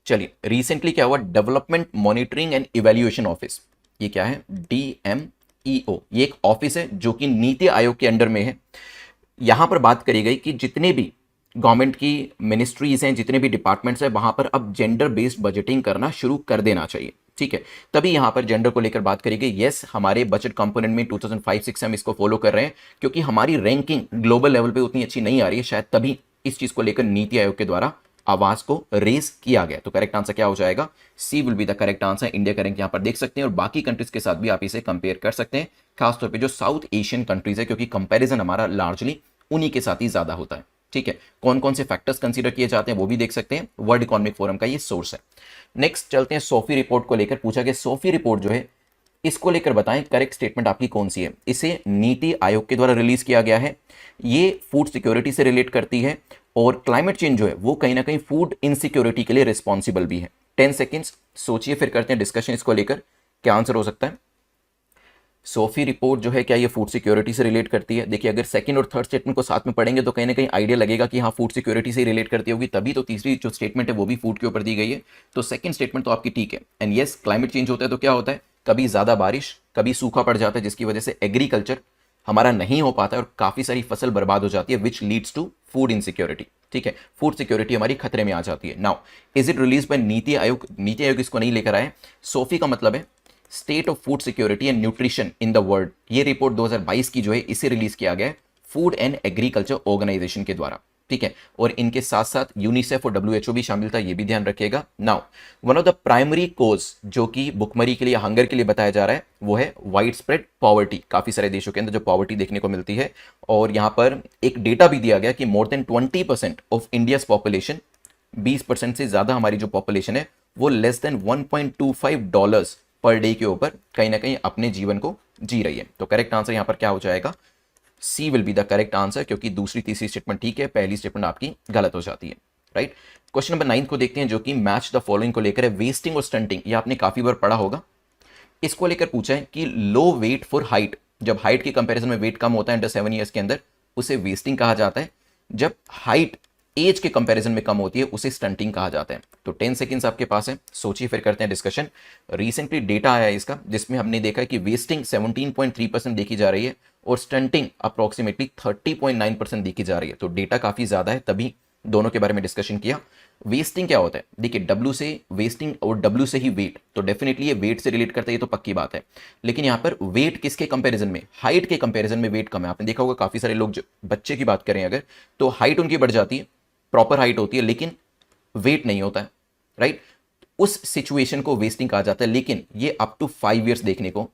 चलिए, रिसेंटली क्या हुआ, development monitoring and evaluation office, ये क्या है, DMEO, ये एक ऑफिस है जो कि नीति आयोग के अंडर में है। यहां पर बात करी गई कि जितने भी गवर्नमेंट की मिनिस्ट्रीज हैं, जितने भी डिपार्टमेंट्स हैं, वहां पर अब जेंडर बेस्ड बजटिंग करना शुरू कर देना चाहिए। ठीक है, तभी यहां पर जेंडर को लेकर बात करी गई। यस, हमारे बजट कंपोनेंट में 2005-6 हम इसको फॉलो कर रहे हैं, क्योंकि हमारी रैंकिंग ग्लोबल लेवल पे उतनी अच्छी नहीं आ रही है, शायद तभी इस चीज को लेकर नीति आयोग के द्वारा आवाज को रेज किया गया। तो करेक्ट आंसर क्या हो जाएगा? C will be the correct answer. India का रैंक यहां पर देख सकते हैं और बाकी कंट्रीज के साथ भी आप इसे कंपेयर कर सकते हैं, खासतौर पर जो साउथ एशियन कंट्रीज है, क्योंकि कंपेरिजन हमारा लार्जली उन्हीं के साथ ही ज्यादा होता है। ठीक है, कौन कौन से फैक्टर्स कंसीडर किए जाते हैं वो भी देख सकते हैं, वर्ल्ड इकोनॉमिक फोरम का ये सोर्स है। नेक्स्ट चलते हैं सोफी रिपोर्ट को लेकर। पूछा गया सोफी रिपोर्ट जो है इसको लेकर बताएं करेक्ट स्टेटमेंट आपकी कौन सी है। इसे नीति आयोग के द्वारा रिलीज किया गया है। ये फूड सिक्योरिटी से रिलेट करती है और क्लाइमेट चेंज जो है वो कहीं ना कहीं फूड इनसिक्योरिटी के लिए रिस्पॉन्सिबल भी है। 10 सेकेंड्स सोचिए, फिर करते हैं डिस्कशन इसको लेकर, क्या आंसर हो सकता है। सोफी रिपोर्ट जो है क्या ये फूड सिक्योरिटी से रिलेट करती है? देखिए, अगर सेकंड और थर्ड स्टेटमेंट को साथ में पढ़ेंगे तो कहीं ना कहीं आइडिया लगेगा कि हाँ फूड सिक्योरिटी से रिलेट करती होगी, तभी तो तीसरी जो स्टेटमेंट है वो भी फूड के ऊपर दी गई है। तो सेकंड स्टेटमेंट तो आपकी ठीक है। एंड यस, क्लाइमेट चेंज होता है तो क्या होता है, कभी ज्यादा बारिश, कभी सूखा पड़ जाता है, जिसकी वजह से एग्रीकल्चर हमारा नहीं हो पाता है और काफी सारी फसल बर्बाद हो जाती है, which leads to food insecurity. ठीक है, फूड सिक्योरिटी हमारी खतरे में आ जाती है। Now is it release by NITI Aayog? NITI Aayog इसको नहीं लेकर आए। सोफी का मतलब है state of food security and nutrition in the world. ये रिपोर्ट 2022 की जो है इसे रिलीज किया गया है फूड एंड एग्रीकल्चर ऑर्गेनाइजेशन के द्वारा। ठीक है, और इनके साथ साथ यूनिसेफ और WHO भी शामिल था, ये भी ध्यान रखिएगा। Now one of the primary cause जो कि भुखमरी के लिए, हंगर के लिए बताया जा रहा है, वो है वाइड स्प्रेड पॉवर्टी। काफी सारे देशों के अंदर जो पॉवर्टी देखने को मिलती है, और यहां पर एक डेटा भी दिया गया कि more than 20% of India's population, 20% से ज्यादा हमारी जो पॉपुलेशन है वो लेस देन $1.25 पर डे के ऊपर कहीं ना कहीं अपने जीवन को जी रही है। तो करेक्ट आंसर यहां पर क्या हो जाएगा? C will be the correct answer, क्योंकि दूसरी तीसरी स्टेटमेंट ठीक है, पहली स्टेटमेंट आपकी गलत हो जाती है। राइट, क्वेश्चन नंबर 9 को देखते हैं जो कि मैच द फॉलोइंग को लेकर है। वेस्टिंग और स्टंटिंग, ये आपने काफी बार पढ़ा होगा। इसको लेकर पूछा है कि लो वेट फॉर हाइट, जब हाइट के कंपैरिजन में वेट कम होता है अंडर 7 ईयर्स के अंदर, उसे वेस्टिंग कहा जाता है। जब हाइट एज के कंपैरिजन में कम होती है उसे स्टंटिंग कहा जाता है। तो 10 सेकंड्स आपके पास है, सोचिए, फिर करते हैं डिस्कशन। रिसेंटली डेटा आया है इसका, जिसमें हमने देखा कि वेस्टिंग 17.3% देखी जा रही है और स्टंटिंग अप्रोक्सीमेटली 30.9% देखी जा रही है। तो डेटा काफी ज्यादा है, तभी दोनों के बारे में डिस्कशन किया। वेस्टिंग क्या होता है? देखिए, W से वेस्टिंग और W से ही वेट, तो डेफिनेटली ये वेट से रिलेट करता है, ये तो पक्की बात है। लेकिन यहाँ पर वेट किसके कंपैरिजन में? हाइट के कंपैरिजन में वेट कम है। आपने देखा होगा काफी सारे लोग, जो बच्चे की बात करें अगर, तो हाइट उनकी बढ़ जाती है, प्रॉपर हाइट होती है, लेकिन वेट नहीं होता है। राइट, उस सिचुएशन को वेस्टिंग कहा जाता है, लेकिन ये अप टू 5 ईयर्स देखने को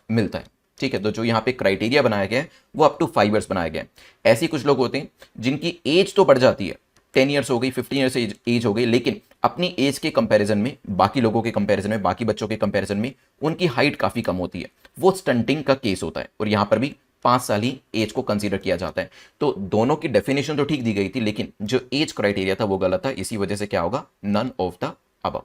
मिलता है। ठीक है, तो जो यहाँ पे क्राइटेरिया बनाया गया है वो अप टू 5 ईयर्स बनाया गया है। ऐसे कुछ लोग होते हैं जिनकी एज तो बढ़ जाती है, 10 ईयर्स हो गई, 15 ईयर्स एज हो गई, लेकिन अपनी एज के कंपैरिजन में, बाकी लोगों के कंपैरिजन में, बाकी बच्चों के कंपैरिजन में उनकी हाइट काफी कम होती है। वो स्टंटिंग का केस होता है, और यहां पर भी 5 साल ही एज को कंसीडर किया जाता है। तो दोनों की डेफिनेशन तो ठीक दी गई थी, लेकिन जो एज क्राइटेरिया था वो गलत था। इसी वजह से क्या होगा? None of the above.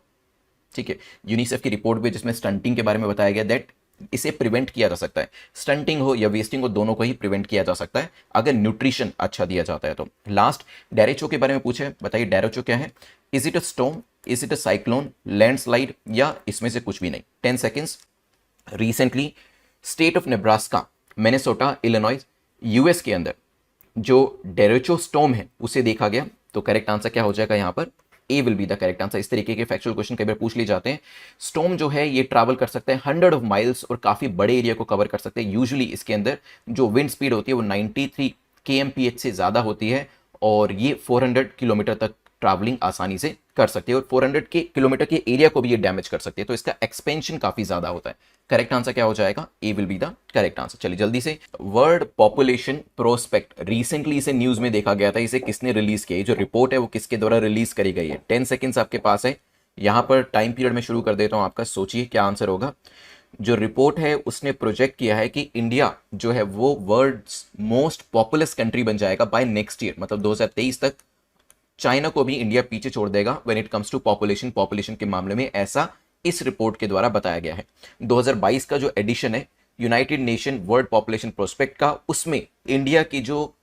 ठीक है, यूनिसेफ की रिपोर्ट पे जिसमें स्टंटिंग के बारे में बताया गया दैट इसे प्रिवेंट किया जा सकता है, स्टंटिंग हो या वेस्टिंग हो, दोनों को ही प्रिवेंट किया जा सकता है अगर न्यूट्रिशन अच्छा दिया जाता है तो। लास्ट डेरेचो के बारे में पूछे, बताइए डेरेचो क्या है? Is it a storm, is it a cyclone, landslide, या इसमें से कुछ भी नहीं? 10 seconds. Recently state of Nebraska, Minnesota, Illinois, US के अंदर जो डेरेचो स्टॉर्म है उसे देखा गया। तो करेक्ट आंसर क्या हो जाएगा यहाँ पर? A will be the correct answer. इस तरीके के फैक्चुअल क्वेश्चन कई बार पूछ लिए जाते हैं। स्टॉर्म जो है ये ट्रैवल कर सकते हैं 100 ऑफ माइल्स और काफी बड़े एरिया को कवर कर सकते हैं। यूजुअली इसके अंदर जो विंड स्पीड होती है वो 93 kmph से ज्यादा होती है और ये 400 किलोमीटर तक ट्रैवलिंग आसानी से कर सकती है और 400 के किलोमीटर के एरिया को भी ये डैमेज कर सकती है, तो इसका एक्सपेंशन काफी ज्यादा होता है। करेक्ट आंसर क्या हो जाएगा? A will be the correct answer. चलिए जल्दी से, वर्ल्ड पॉपुलेशन प्रोस्पेक्ट, रिसेंटली इसे न्यूज में देखा गया था। इसे किसने रिलीज किया? जो रिपोर्ट है वो किसके द्वारा रिलीज करी गई है? 10 सेकेंड्स आपके पास है, यहां पर टाइम पीरियड में शुरू कर देता हूं आपका, सोचिए क्या आंसर होगा। जो रिपोर्ट है उसने प्रोजेक्ट किया है कि इंडिया जो है वो वर्ल्ड्स मोस्ट पॉपुलस कंट्री बन जाएगा बाय नेक्स्ट ईयर, मतलब 2023 तक चाइना को भी इंडिया पीछे छोड़ देगा when it comes to population के मामले में, ऐसा इस रिपोर्ट के द्वारा बताया गया है। 2022 का जो एडिशन है United nation world population prospect का, उसमें इंडिया की जो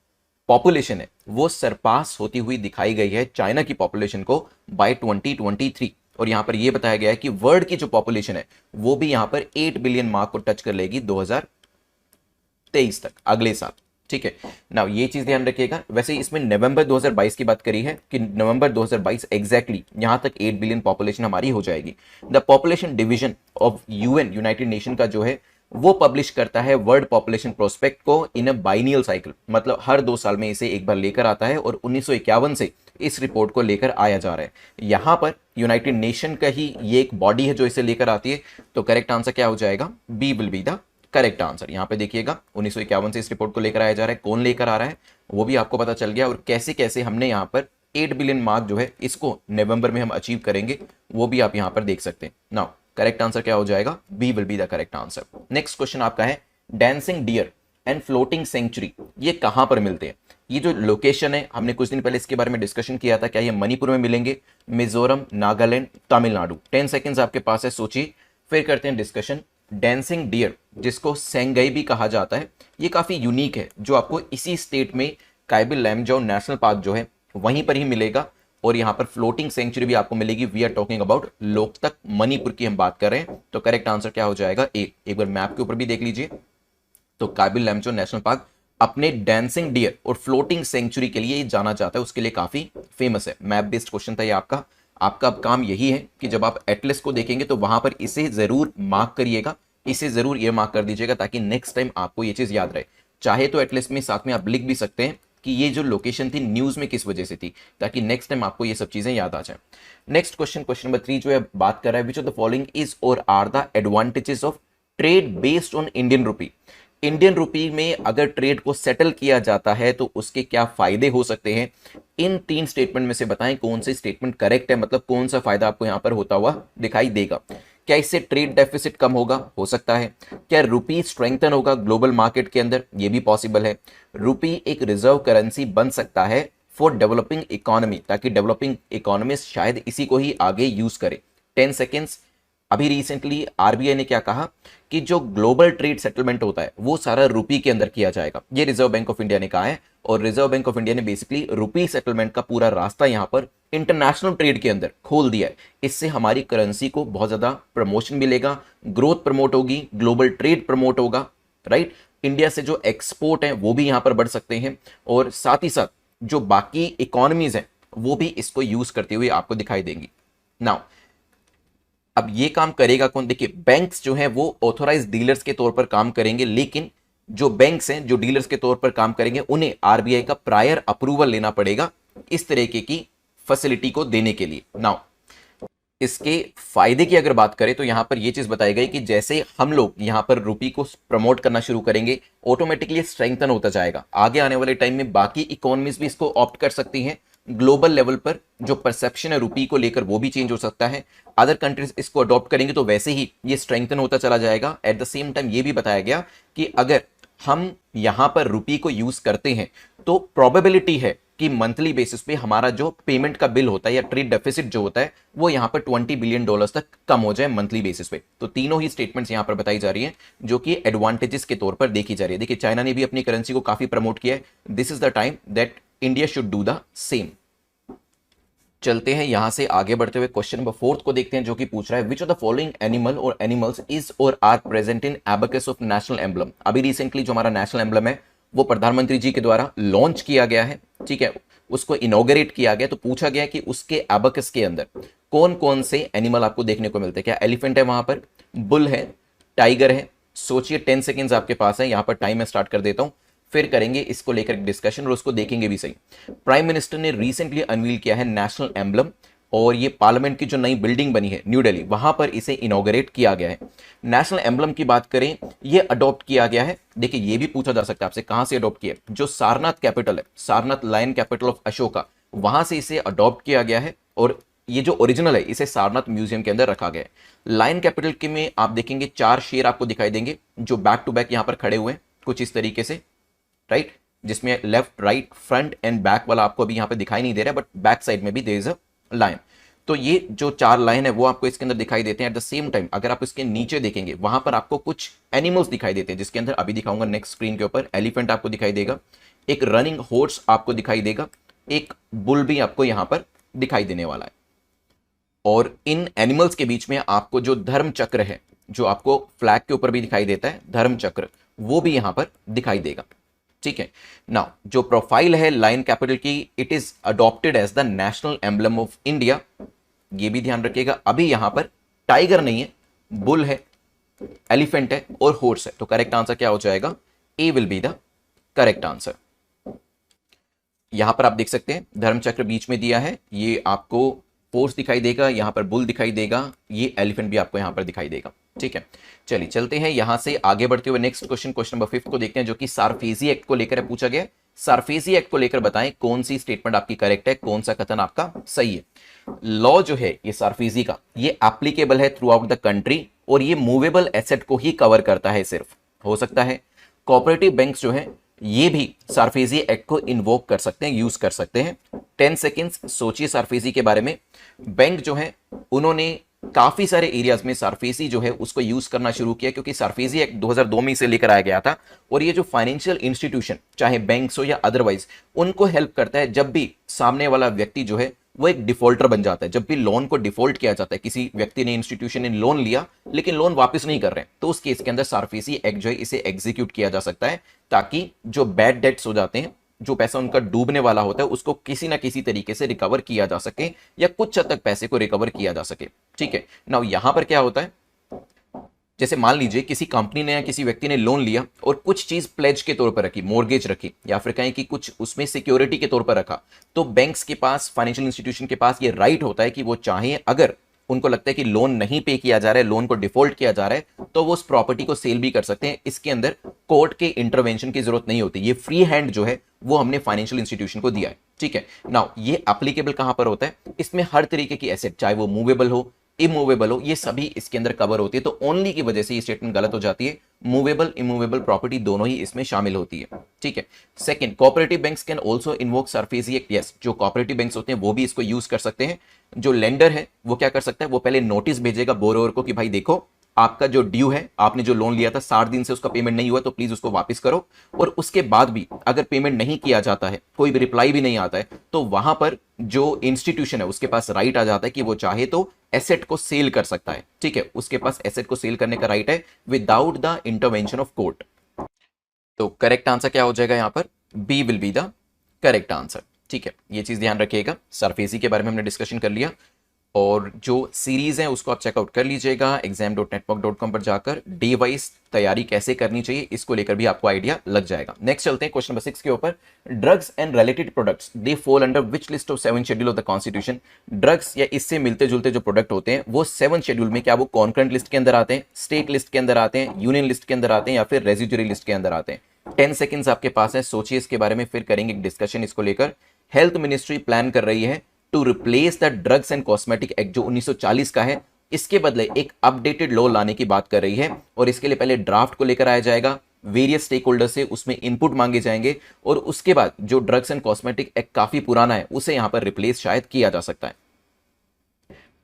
पॉपुलेशन है वो सरपास होती हुई दिखाई गई है चाइना की पॉपुलेशन को बाय 2023। और यहां पर यह बताया गया है कि वर्ल्ड की जो पॉपुलेशन है वो भी यहां पर 8 बिलियन मार्क को टच कर लेगी 2023 तक, अगले साल। ठीक है ना, ये चीज ध्यान रखिएगा। वैसे इसमें नवंबर 2022 की बात करी है कि नवंबर 2022 एग्जैक्टली यहां तक 8 बिलियन पॉपुलेशन हमारी हो जाएगी। The population division of UN, United nation का जो है वो पब्लिश करता है वर्ल्ड पॉपुलेशन प्रोस्पेक्ट को इन अ बाइनियल साइकिल, मतलब हर 2 साल में इसे एक बार लेकर आता है और 1951 से इस रिपोर्ट को लेकर आया जा रहा है। यहां पर यूनाइटेड नेशन का ही ये एक बॉडी है जो इसे लेकर आती है, तो करेक्ट आंसर क्या हो जाएगा? B will be the correct answer. यहां पे देखिएगा 1951 से इस रिपोर्ट को लेकर आया जा रहा है, कौन लेकर आ रहा है वो भी आपको पता चल गया, और कैसे कैसे हमने यहां पर 8 बिलियन मार्क जो है इसको नवंबर में हम अचीव करेंगे वो भी आप यहां पर देख सकते हैं। नाउ करेक्ट आंसर क्या हो जाएगा? B will be the correct answer. Next question आपका है, dancing deer and floating sanctuary ये कहां पर मिलते हैं? ये जो लोकेशन है हमने कुछ दिन पहले इसके बारे में डिस्कशन किया था, क्या ये मणिपुर में मिलेंगे, मिजोरम, नागालैंड, तमिलनाडु? 10 सेकेंड्स आपके पास है, सोचिए, फिर करते हैं डिस्कशन। डांसिंग डियर जिसको सेंगई भी कहा जाता है, ये काफी यूनिक है, जो आपको इसी स्टेट में काइबिल लैमजाओ नेशनल पार्क जो है वहीं पर ही मिलेगा, और यहां पर फ्लोटिंग सेंचुरी भी आपको मिलेगी। We are talking about Loktak, Manipur की हम बात कर रहे हैं, तो करेक्ट आंसर क्या हो जाएगा? एक बार मैप के ऊपर भी देख लीजिए, तो काइबिल लैमजाओ नेशनल पार्क अपने डांसिंग डियर और फ्लोटिंग सेंचुरी के लिए जाना जाता है, उसके लिए काफी फेमस है। मैप बेस्ड क्वेश्चन था ये आपका। आपका अब काम यही है कि जब आप एटलस को देखेंगे तो वहां पर इसे जरूर मार्क करिएगा, इसे जरूर ये मार्क कर दीजिएगा, ताकि नेक्स्ट टाइम आपको ये चीज याद रहे। चाहे तो एटलस में साथ में आप लिख भी सकते हैं कि ये जो लोकेशन थी न्यूज में किस वजह से थी, ताकि नेक्स्ट टाइम आपको ये सब चीजें याद आ जाए। नेक्स्ट क्वेश्चन, क्वेश्चन नंबर 3 जो है बात कर रहा है, which of the following is और are the advantages of trade based on Indian rupee? Indian rupee में अगर ट्रेड को सेटल किया जाता है तो उसके क्या फायदे हो सकते हैं? इन 3 स्टेटमेंट में से बताएं कौन सी स्टेटमेंट करेक्ट है, मतलब कौन सा फायदा आपको यहां पर होता हुआ दिखाई देगा। क्या इससे ट्रेड डेफिसिट कम होगा? हो सकता है। क्या रुपी स्ट्रेंथन होगा ग्लोबल मार्केट के अंदर? ये भी पॉसिबल है। रुपी एक रिजर्व करेंसी बन सकता है फॉर डेवलपिंग इकोनॉमी, ताकि डेवलपिंग इकोनॉमिस्ट शायद इसी को ही आगे यूज करे। 10 सेकेंड्स। अभी रिसेंटली आरबीआई ने क्या कहा कि जो ग्लोबल ट्रेड सेटलमेंट होता है वो सारा रुपी के अंदर किया जाएगा, ये रिजर्व बैंक ऑफ इंडिया ने कहा है, और रिजर्व बैंक ऑफ इंडिया ने बेसिकली रुपी सेटलमेंट का पूरा रास्ता यहां पर इंटरनेशनल ट्रेड के अंदर खोल दिया है। इससे हमारी करेंसी को बहुत ज्यादा प्रमोशन मिलेगा, ग्रोथ प्रमोट होगी, ग्लोबल ट्रेड प्रमोट होगा, राइट। इंडिया से जो एक्सपोर्ट है वो भी यहां पर बढ़ सकते हैं, और साथ ही साथ जो बाकी इकोनॉमीज हैं वो भी इसको यूज करते हुए आपको दिखाई देंगी। नाउ अब ये काम करेगा कौन? देखिए, बैंक्स जो हैं वो ऑथोराइज डीलर्स के तौर पर काम करेंगे, लेकिन जो बैंक्स हैं जो डीलर्स के तौर पर काम करेंगे उन्हें आरबीआई का प्रायर अप्रूवल लेना पड़ेगा इस तरीके की फैसिलिटी को देने के लिए। नाउ इसके फायदे की अगर बात करें तो यहां पर यह चीज बताई गई कि जैसे हम लोग यहां पर रुपी को प्रमोट करना शुरू करेंगे, ऑटोमेटिकली स्ट्रेंथन होता जाएगा। आगे आने वाले टाइम में बाकी इकोनॉमीज भी इसको ऑप्ट कर सकती हैं। ग्लोबल लेवल पर जो परसेप्शन है रुपी को लेकर वो भी चेंज हो सकता है। अदर कंट्रीज इसको अडॉप्ट करेंगे तो वैसे ही ये स्ट्रेंथन होता चला जाएगा। एट द सेम टाइम ये भी बताया गया कि अगर हम यहां पर रुपी को यूज करते हैं तो प्रोबेबिलिटी है कि मंथली बेसिस पे हमारा जो पेमेंट का बिल होता है या ट्रेड डेफिसिट जो होता है वो यहां पर $20 बिलियन तक कम हो जाए मंथली बेसिस पे। तो तीनों ही स्टेटमेंट्स यहां पर बताई जा रही हैं जो कि एडवांटेजेस के तौर पर देखी जा रही है। देखिए, चाइना ने भी अपनी करेंसी को काफी प्रमोट किया है। This is the time that India should do the same. चलते हैं यहां से आगे बढ़ते हुए क्वेश्चन नंबर 4 को देखते हैं, जो कि पूछ रहा है, which of the following animal or animals is और are present in abacus of national emblem? अभी रिसेंटली जो हमारा नेशनल एम्बलम है वो प्रधानमंत्री जी के द्वारा लॉन्च किया गया है, ठीक है। उसको इनॉग्रेट किया गया, तो पूछा गया कि उसके एबकस के अंदर कौन कौन से एनिमल आपको देखने को मिलते हैं। क्या एलिफेंट है वहां पर, बुल है, टाइगर है। सोचिए 10 सेकेंड्स आपके पास है, यहां पर टाइम मैं स्टार्ट कर देता हूं, फिर करेंगे इसको लेकर डिस्कशन और उसको देखेंगे भी सही। प्राइम मिनिस्टर ने रिसेंटली अनवील किया है नेशनल एम्बलम, और ये पार्लियामेंट की जो नई बिल्डिंग बनी है न्यू दिल्ली, वहां पर इसे इनॉग्रेट किया गया है। नेशनल एम्बलम की बात करें, ये अडॉप्ट किया गया है। देखिए ये भी पूछा जा सकता है आपसे कहां से अडॉप्ट किया, जो सारनाथ कैपिटल है, Sarnath lion capital of Ashoka, वहां से इसे अडॉप्ट किया गया है। और ये जो ओरिजिनल है इसे सारनाथ म्यूजियम के अंदर रखा गया है। लायन कैपिटल के में आप देखेंगे 4 शेर आपको दिखाई देंगे जो बैक टू बैक यहां पर खड़े हुए हैं कुछ इस तरीके से, राइट, जिसमें left right front end back वाला आपको अभी यहां पे दिखाई नहीं दे रहा है, बट बैक साइड में भी देयर इज अ लायन। तो ये जो 4 लाइन है वो आपको इसके अंदर दिखाई देते हैं। एट द सेम टाइम अगर आप इसके नीचे देखेंगे वहां पर आपको कुछ एनिमल्स दिखाई देते हैं, जिसके अंदर अभी दिखाऊंगा नेक्स्ट स्क्रीन के ऊपर। एलिफेंट आपको दिखाई देगा, एक रनिंग हॉर्स आपको दिखाई देगा, एक बुल भी आपको यहां पर दिखाई देने वाला है। और इन एनिमल्स के बीच में आपको जो धर्म चक्र है, जो आपको फ्लैग के ऊपर भी दिखाई देता है धर्म चक्र, वो भी यहां पर दिखाई देगा। ठीक है, नाउ जो प्रोफाइल है लायन कैपिटल की, it is adopted as the national emblem of India. ये भी ध्यान रखिएगा, अभी यहां पर टाइगर नहीं है, बुल है, एलिफेंट है और हॉर्स है। तो करेक्ट आंसर क्या हो जाएगा, A will be the correct answer. यहां पर आप देख सकते हैं धर्मचक्र बीच में दिया है, ये आपको हॉर्स दिखाई देगा, यहां पर बुल दिखाई देगा, ये एलिफेंट भी आपको यहां पर दिखाई देगा। ठीक है, चलिए चलते हैं यहां से आगे बढ़ते हुए नेक्स्ट क्वेश्चन, क्वेश्चन नंबर 5 को देखते हैं, जो कि सारफेजी एक्ट को लेकर पूछा गया। सारफेजी एक्ट को लेकर बताएं कौन सी स्टेटमेंट आपकी करेक्ट है, कौन सा कथन आपका सही है। लॉ जो है ये सारफेजी का, ये एप्लीकेबल है थ्रू आउट द कंट्री, और ये मूवेबल एसेट को ही कवर करता है सिर्फ। हो सकता है कोऑपरेटिव बैंक्स जो है ये भी सारफेजी एक्ट को इन्वोक कर सकते हैं, यूज कर सकते हैं। 10 सेकेंड्स सोचिए सारफेजी के बारे में। बैंक जो है उन्होंने काफी सारे एरियाज में सारफेसी जो है उसको यूज करना शुरू किया, क्योंकि सारफेसी एक्ट 2002 में से लेकर आया गया था। और ये जो फाइनेंशियल इंस्टीट्यूशन, चाहे बैंक्स हो या अदरवाइज, उनको हेल्प करता है जब भी सामने वाला व्यक्ति जो है वो एक डिफॉल्टर बन जाता है। जब भी लोन को डिफॉल्ट किया जाता है, किसी व्यक्ति ने, इंस्टीट्यूशन ने लोन लिया लेकिन लोन वापस नहीं कर रहे हैं, तो उस केस के अंदर सारफेसी एक्ट जो है इसे एग्जीक्यूट किया जा सकता है, ताकि जो बैड डेट्स हो जाते हैं, जो पैसा उनका डूबने वाला होता है, उसको किसी ना किसी तरीके से रिकवर किया जा सके, या कुछ हद तक पैसे को रिकवर किया जा सके। ठीक है, नाउ यहां पर क्या होता है, जैसे मान लीजिए किसी कंपनी ने या किसी व्यक्ति ने लोन लिया और कुछ चीज प्लेज के तौर पर रखी, मॉर्गेज रखी, या फिर कहें कि कुछ उसमें सिक्योरिटी के तौर पर रखा, तो बैंक्स के पास, फाइनेंशियल इंस्टीट्यूशन के पास ये राइट होता है कि वो चाहे, अगर उनको लगता है कि लोन नहीं पे किया जा रहा है, लोन को डिफॉल्ट किया जा रहा है, तो वो उस प्रॉपर्टी को सेल भी कर सकते हैं। इसके अंदर कोर्ट के इंटरवेंशन की जरूरत नहीं होती, ये फ्री हैंड जो है वो हमने फाइनेंशियल इंस्टीट्यूशन को दिया है। ठीक है, नाउ ये एप्लीकेबल कहां पर होता है, इसमें हर तरीके की एसेट, चाहे वो मूवेबल हो, इमूवेबल हो, ये सभी इसके अंदर कवर होती है। तो ओनली की वजह से ये स्टेटमेंट गलत हो जाती है, मूवेबल इमूवेबल प्रॉपर्टी दोनों ही इसमें शामिल होती है। ठीक है, second, cooperative banks can also invoke SARFAESI act. Yes, जो कोऑपरेटिव बैंक्स होते हैं वो भी इसको यूज कर सकते हैं। जो लेंडर है वो क्या कर सकता है, वो पहले नोटिस भेजेगा बोरोवर को कि भाई देखो, आपका जो ड्यू है, आपने जो लोन लिया था 60 दिन से उसका पेमेंट नहीं हुआ, तो प्लीज उसको वापस करो। और उसके बाद भी अगर पेमेंट नहीं किया जाता है, कोई भी रिप्लाई भी नहीं आता है, तो वहां पर जो इंस्टीट्यूशन है उसके पास राइट आ जाता है कि वो चाहे तो एसेट को सेल कर सकता है। ठीक है, उसके पास एसेट को सेल करने का राइट है without the intervention of court. तो करेक्ट आंसर क्या हो जाएगा यहाँ पर, B will be the correct answer. ठीक है, ये चीज ध्यान रखिएगा। सरफेसी के बारे में हमने डिस्कशन कर लिया, और जो सीरीज है उसको आप चेकआउट कर लीजिएगा exam.network.com पर जाकर। डे वाइज तैयारी कैसे करनी चाहिए इसको लेकर भी आपको आइडिया लग जाएगा। नेक्स्ट चलते हैं क्वेश्चन नंबर 6 के ऊपर। Drugs and related products they fall under which list of 7 schedule of the constitution. Drugs या इससे मिलते जुलते जो प्रोडक्ट होते हैं वो 7 शेड्यूल में, क्या वो कॉन्करेंट लिस्ट के अंदर आते हैं, स्टेट लिस्ट के अंदर आते हैं, यूनियन लिस्ट के अंदर आते हैं, या फिर रेजिडुअरी लिस्ट के अंदर आते हैं। 10 सेकेंड्स आपके पास है, सोचिए इसके बारे में, फिर करेंगे डिस्कशन इसको लेकर। हेल्थ मिनिस्ट्री प्लान कर रही है to replace the drugs and cosmetic act जो 1940 का है, इसके बदले एक अपडेटेड लॉ लाने की बात कर रही है। और इसके लिए पहले ड्राफ्ट को लेकर आया जाएगा, वेरियस स्टेक होल्डर से उसमें इनपुट मांगे जाएंगे, और उसके बाद जो ड्रग्स एंड कॉस्मेटिक एक्ट काफी पुराना है उसे यहां पर रिप्लेस शायद किया जा सकता है।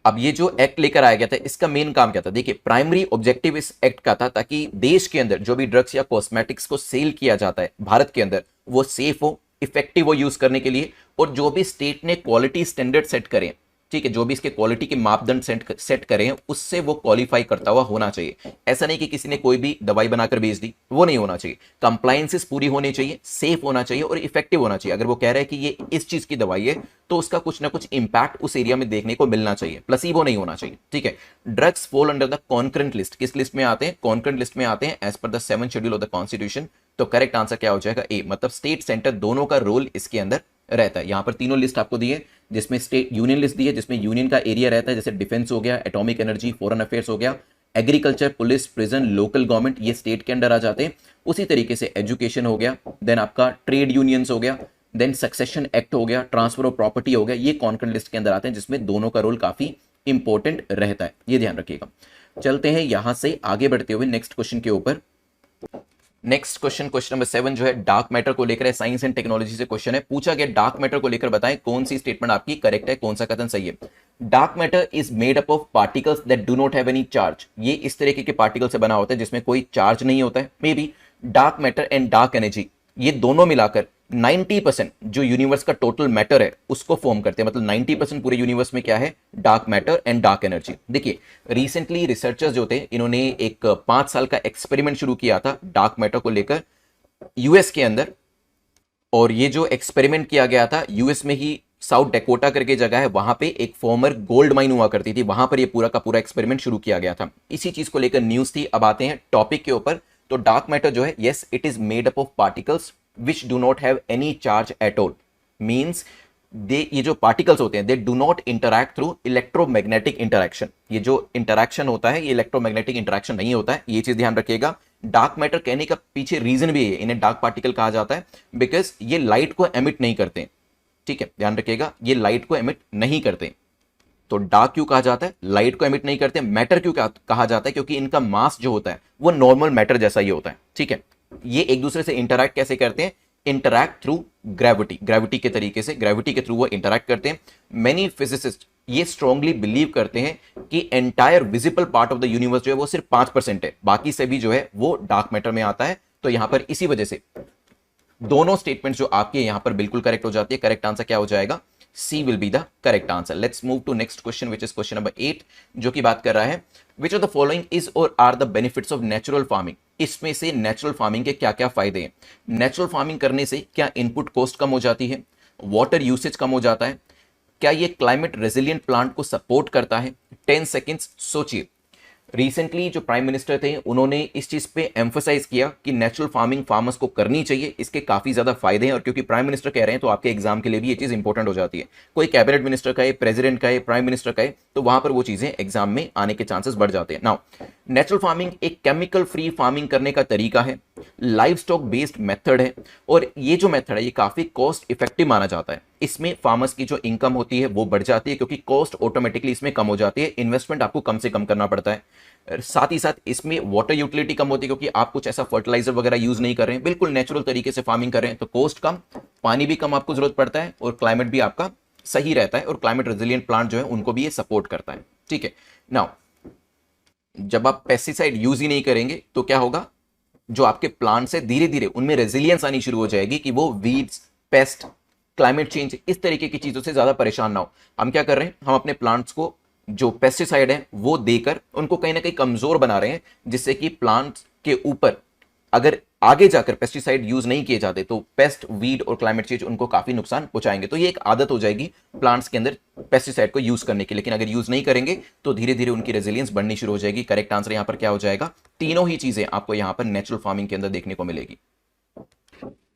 अब ये जो एक्ट लेकर आया गया था, इसका मेन काम क्या था, देखिए प्राइमरी ऑब्जेक्टिव इस एक्ट का था ताकि देश के अंदर जो भी ड्रग्स या कॉस्मेटिक्स को सेल किया जाता है भारत के अंदर, वो सेफ हो, इफेक्टिव हो यूज करने के लिए, और जो भी स्टेट ने क्वालिटी स्टैंडर्ड सेट करें ठीक है, जो भी इसके क्वालिटी के मापदंड सेट करे हैं उससे वो क्वालिफाई करता हुआ होना चाहिए। ऐसा नहीं कि किसी ने कोई भी दवाई बनाकर बेच दी, वो नहीं होना चाहिए। कंप्लायंसेस पूरी होनी चाहिए, सेफ होना चाहिए और इफेक्टिव होना चाहिए। अगर वो कह रहे हैं कि ये इस चीज की दवाई है तो उसका कुछ ना कुछ इंपैक्ट उस एरिया में देखने को मिलना चाहिए, प्लेसिबो नहीं होना चाहिए। ठीक है, drugs fall under the concurrent list. किस लिस्ट में आते हैं? कॉन्करेंट लिस्ट में आते हैं as per the 7th schedule of the constitution. तो करेक्ट आंसर क्या हो जाएगा? ए, मतलब स्टेट सेंटर दोनों का रोल इसके अंदर रहता है। यहां पर तीनों लिस्ट आपको दी है, जिसमें स्टेट यूनियन लिस्ट दी है, जिसमें यूनियन का एरिया रहता है, जैसे डिफेंस हो गया, एटॉमिक एनर्जी, फॉरेन अफेयर्स हो गया, agriculture, police, prison, local government, ये स्टेट के अंडर आ जाते हैं। उसी तरीके से एजुकेशन हो गया, देन आपका ट्रेड यूनियंस हो गया, देन सक्सेशन एक्ट हो गया, ट्रांसफर ऑफ प्रॉपर्टी हो गया, ये कॉन्करेंट लिस्ट के अंदर आते हैं, जिसमें दोनों का रोल काफी इंपॉर्टेंट रहता है, ये ध्यान रखिएगा। चलते हैं यहां से आगे बढ़ते हुए नेक्स्ट क्वेश्चन के ऊपर। नेक्स्ट क्वेश्चन, क्वेश्चन नंबर 7 जो है डार्क मैटर को लेकर है, साइंस एंड टेक्नोलॉजी से क्वेश्चन है। पूछा गया डार्क मैटर को लेकर बताएं कौन सी स्टेटमेंट आपकी करेक्ट है, कौन सा कथन सही है। Dark matter is made up of particles that do not have any charge. ये इस तरीके के पार्टिकल से बना होता है जिसमें कोई चार्ज नहीं होता है। May be dark matter and dark energy, ये दोनों मिलाकर 90% जो यूनिवर्स का टोटल मैटर है उसको फॉर्म करते हैं। मतलब 90% पूरे यूनिवर्स में क्या है? Dark matter and dark energy. देखिए रिसेंटली रिसर्चर्स जो थे, इन्होंने एक 5 साल का एक्सपेरिमेंट शुरू किया था डार्क मैटर को लेकर यूएस के अंदर। और ये जो एक्सपेरिमेंट किया गया था यूएस में ही, साउथ डेकोटा करके जगह है, वहां पे एक फॉर्मर गोल्ड माइन हुआ करती थी, वहां पर ये पूरा का पूरा एक्सपेरिमेंट शुरू किया गया था। इसी चीज को लेकर न्यूज थी। अब आते हैं टॉपिक के ऊपर। तो डार्क मैटर जो है, yes it is made up of particles which do not have any charge at all. Means ये जो पार्टिकल्स होते हैं, they do not interact through electromagnetic interaction. ये जो इंटरैक्शन होता है ये इलेक्ट्रोमैग्नेटिक इंटरैक्शन नहीं होता है, ये चीज ध्यान रखिएगा। डार्क मैटर कहने का पीछे रीजन भी है, इन्हें डार्क पार्टिकल कहा जाता है बिकॉज ये लाइट को एमिट नहीं करते। ठीक है, ध्यान रखिएगा, ये लाइट को एमिट नहीं करते। तो डार्क क्यों कहा जाता है? लाइट को एमिट नहीं करते। मैटर क्यों कहा जाता है? क्योंकि इनका मास जो होता है वो नॉर्मल मैटर जैसा ही होता है। ठीक है, ये एक दूसरे से इंटरैक्ट कैसे करते हैं? इंटरैक्ट थ्रू ग्रेविटी, ग्रेविटी के तरीके से, ग्रेविटी के थ्रू वो इंटरैक्ट करते हैं। मेनी फिजिसिस्ट ये स्ट्रांगली बिलीव करते हैं कि entire visible part of the universe जो है वो सिर्फ 5% है, बाकी से भी जो है वो डार्क मैटर में आता है। तो यहां पर इसी वजह से दोनों स्टेटमेंट्स जो आपके यहां पर बिल्कुल करेक्ट हो जाती है। करेक्ट आंसर क्या हो जाएगा? C will be the correct answer. Let's move to next question which is question number 8, जो कि बात कर रहा है which of the following is और are the benefits of natural farming. इसमें से नेचुरल फार्मिंग के क्या क्या फायदे हैं? नेचुरल फार्मिंग करने से क्या इनपुट कॉस्ट कम हो जाती है? वाटर यूसेज कम हो जाता है? क्या ये क्लाइमेट रेजिलियंट प्लांट को सपोर्ट करता है? 10 सेकेंड्स सोचिए। रिसेंटली जो प्राइम मिनिस्टर थे उन्होंने इस चीज पे एम्फोसाइज किया कि नेचुरल फार्मिंग फार्मर्स को करनी चाहिए, इसके काफी ज्यादा फायदे हैं। और क्योंकि प्राइम मिनिस्टर कह रहे हैं तो आपके एग्जाम के लिए भी ये चीज इंपॉर्टेंट हो जाती है। कोई कैबिनेट मिनिस्टर का है, प्रेसिडेंट का है, प्राइम मिनिस्टर का है, तो वहां पर वो चीजें एग्जाम में आने के चांसेस बढ़ जाते हैं। नाउ नेचुरल फार्मिंग एक केमिकल फ्री फार्मिंग करने का तरीका है, लाइव स्टॉक बेस्ड मेथड है, और ये जो मेथड है ये काफी कॉस्ट इफेक्टिव माना जाता है। इसमें फार्मर्स की जो इनकम होती है वो बढ़ जाती है क्योंकि कॉस्ट ऑटोमेटिकली इसमें कम हो जाती है, इन्वेस्टमेंट आपको कम से कम करना पड़ता है। साथ ही साथ इसमें वाटर यूटिलिटी कम होती है क्योंकि आप कुछ ऐसा फर्टिलाइजर वगैरह यूज नहीं कर रहे हैं, बिल्कुल नेचुरल तरीके से फार्मिंग कर रहे हैं, तो कॉस्ट कम, पानी भी कम आपको जरूरत पड़ता है, और क्लाइमेट भी आपका सही रहता है, और क्लाइमेट रेजिलियंट प्लांट जो है उनको भी ये सपोर्ट करता है। ठीक है, नाउ जब आप पेस्टिसाइड यूज ही नहीं करेंगे तो क्या होगा? जो आपके प्लांट्स है धीरे धीरे उनमें रेजिलियंस आनी शुरू हो जाएगी कि वो वीड्स, पेस्ट, क्लाइमेट चेंज, इस तरीके की चीजों से ज्यादा परेशान ना हो। हम क्या कर रहे हैं? हम अपने प्लांट्स को जो पेस्टिसाइड है वो देकर उनको कहीं ना कहीं कमजोर बना रहे हैं, जिससे कि प्लांट्स के ऊपर अगर आगे जाकर पेस्टिसाइड यूज नहीं किए जाते तो पेस्ट, वीड और क्लाइमेट चेंज उनको काफी नुकसान पहुंचाएंगे। तो ये एक आदत हो जाएगी प्लांट्स के अंदर पेस्टिसाइड को यूज करने की, लेकिन अगर यूज नहीं करेंगे तो धीरे धीरे उनकी रेजिलियंस बढ़नी शुरू हो जाएगी। करेक्ट आंसर यहां पर क्या हो जाएगा? तीनों ही चीजें आपको यहां पर नेचुरल फार्मिंग के अंदर देखने को मिलेगी।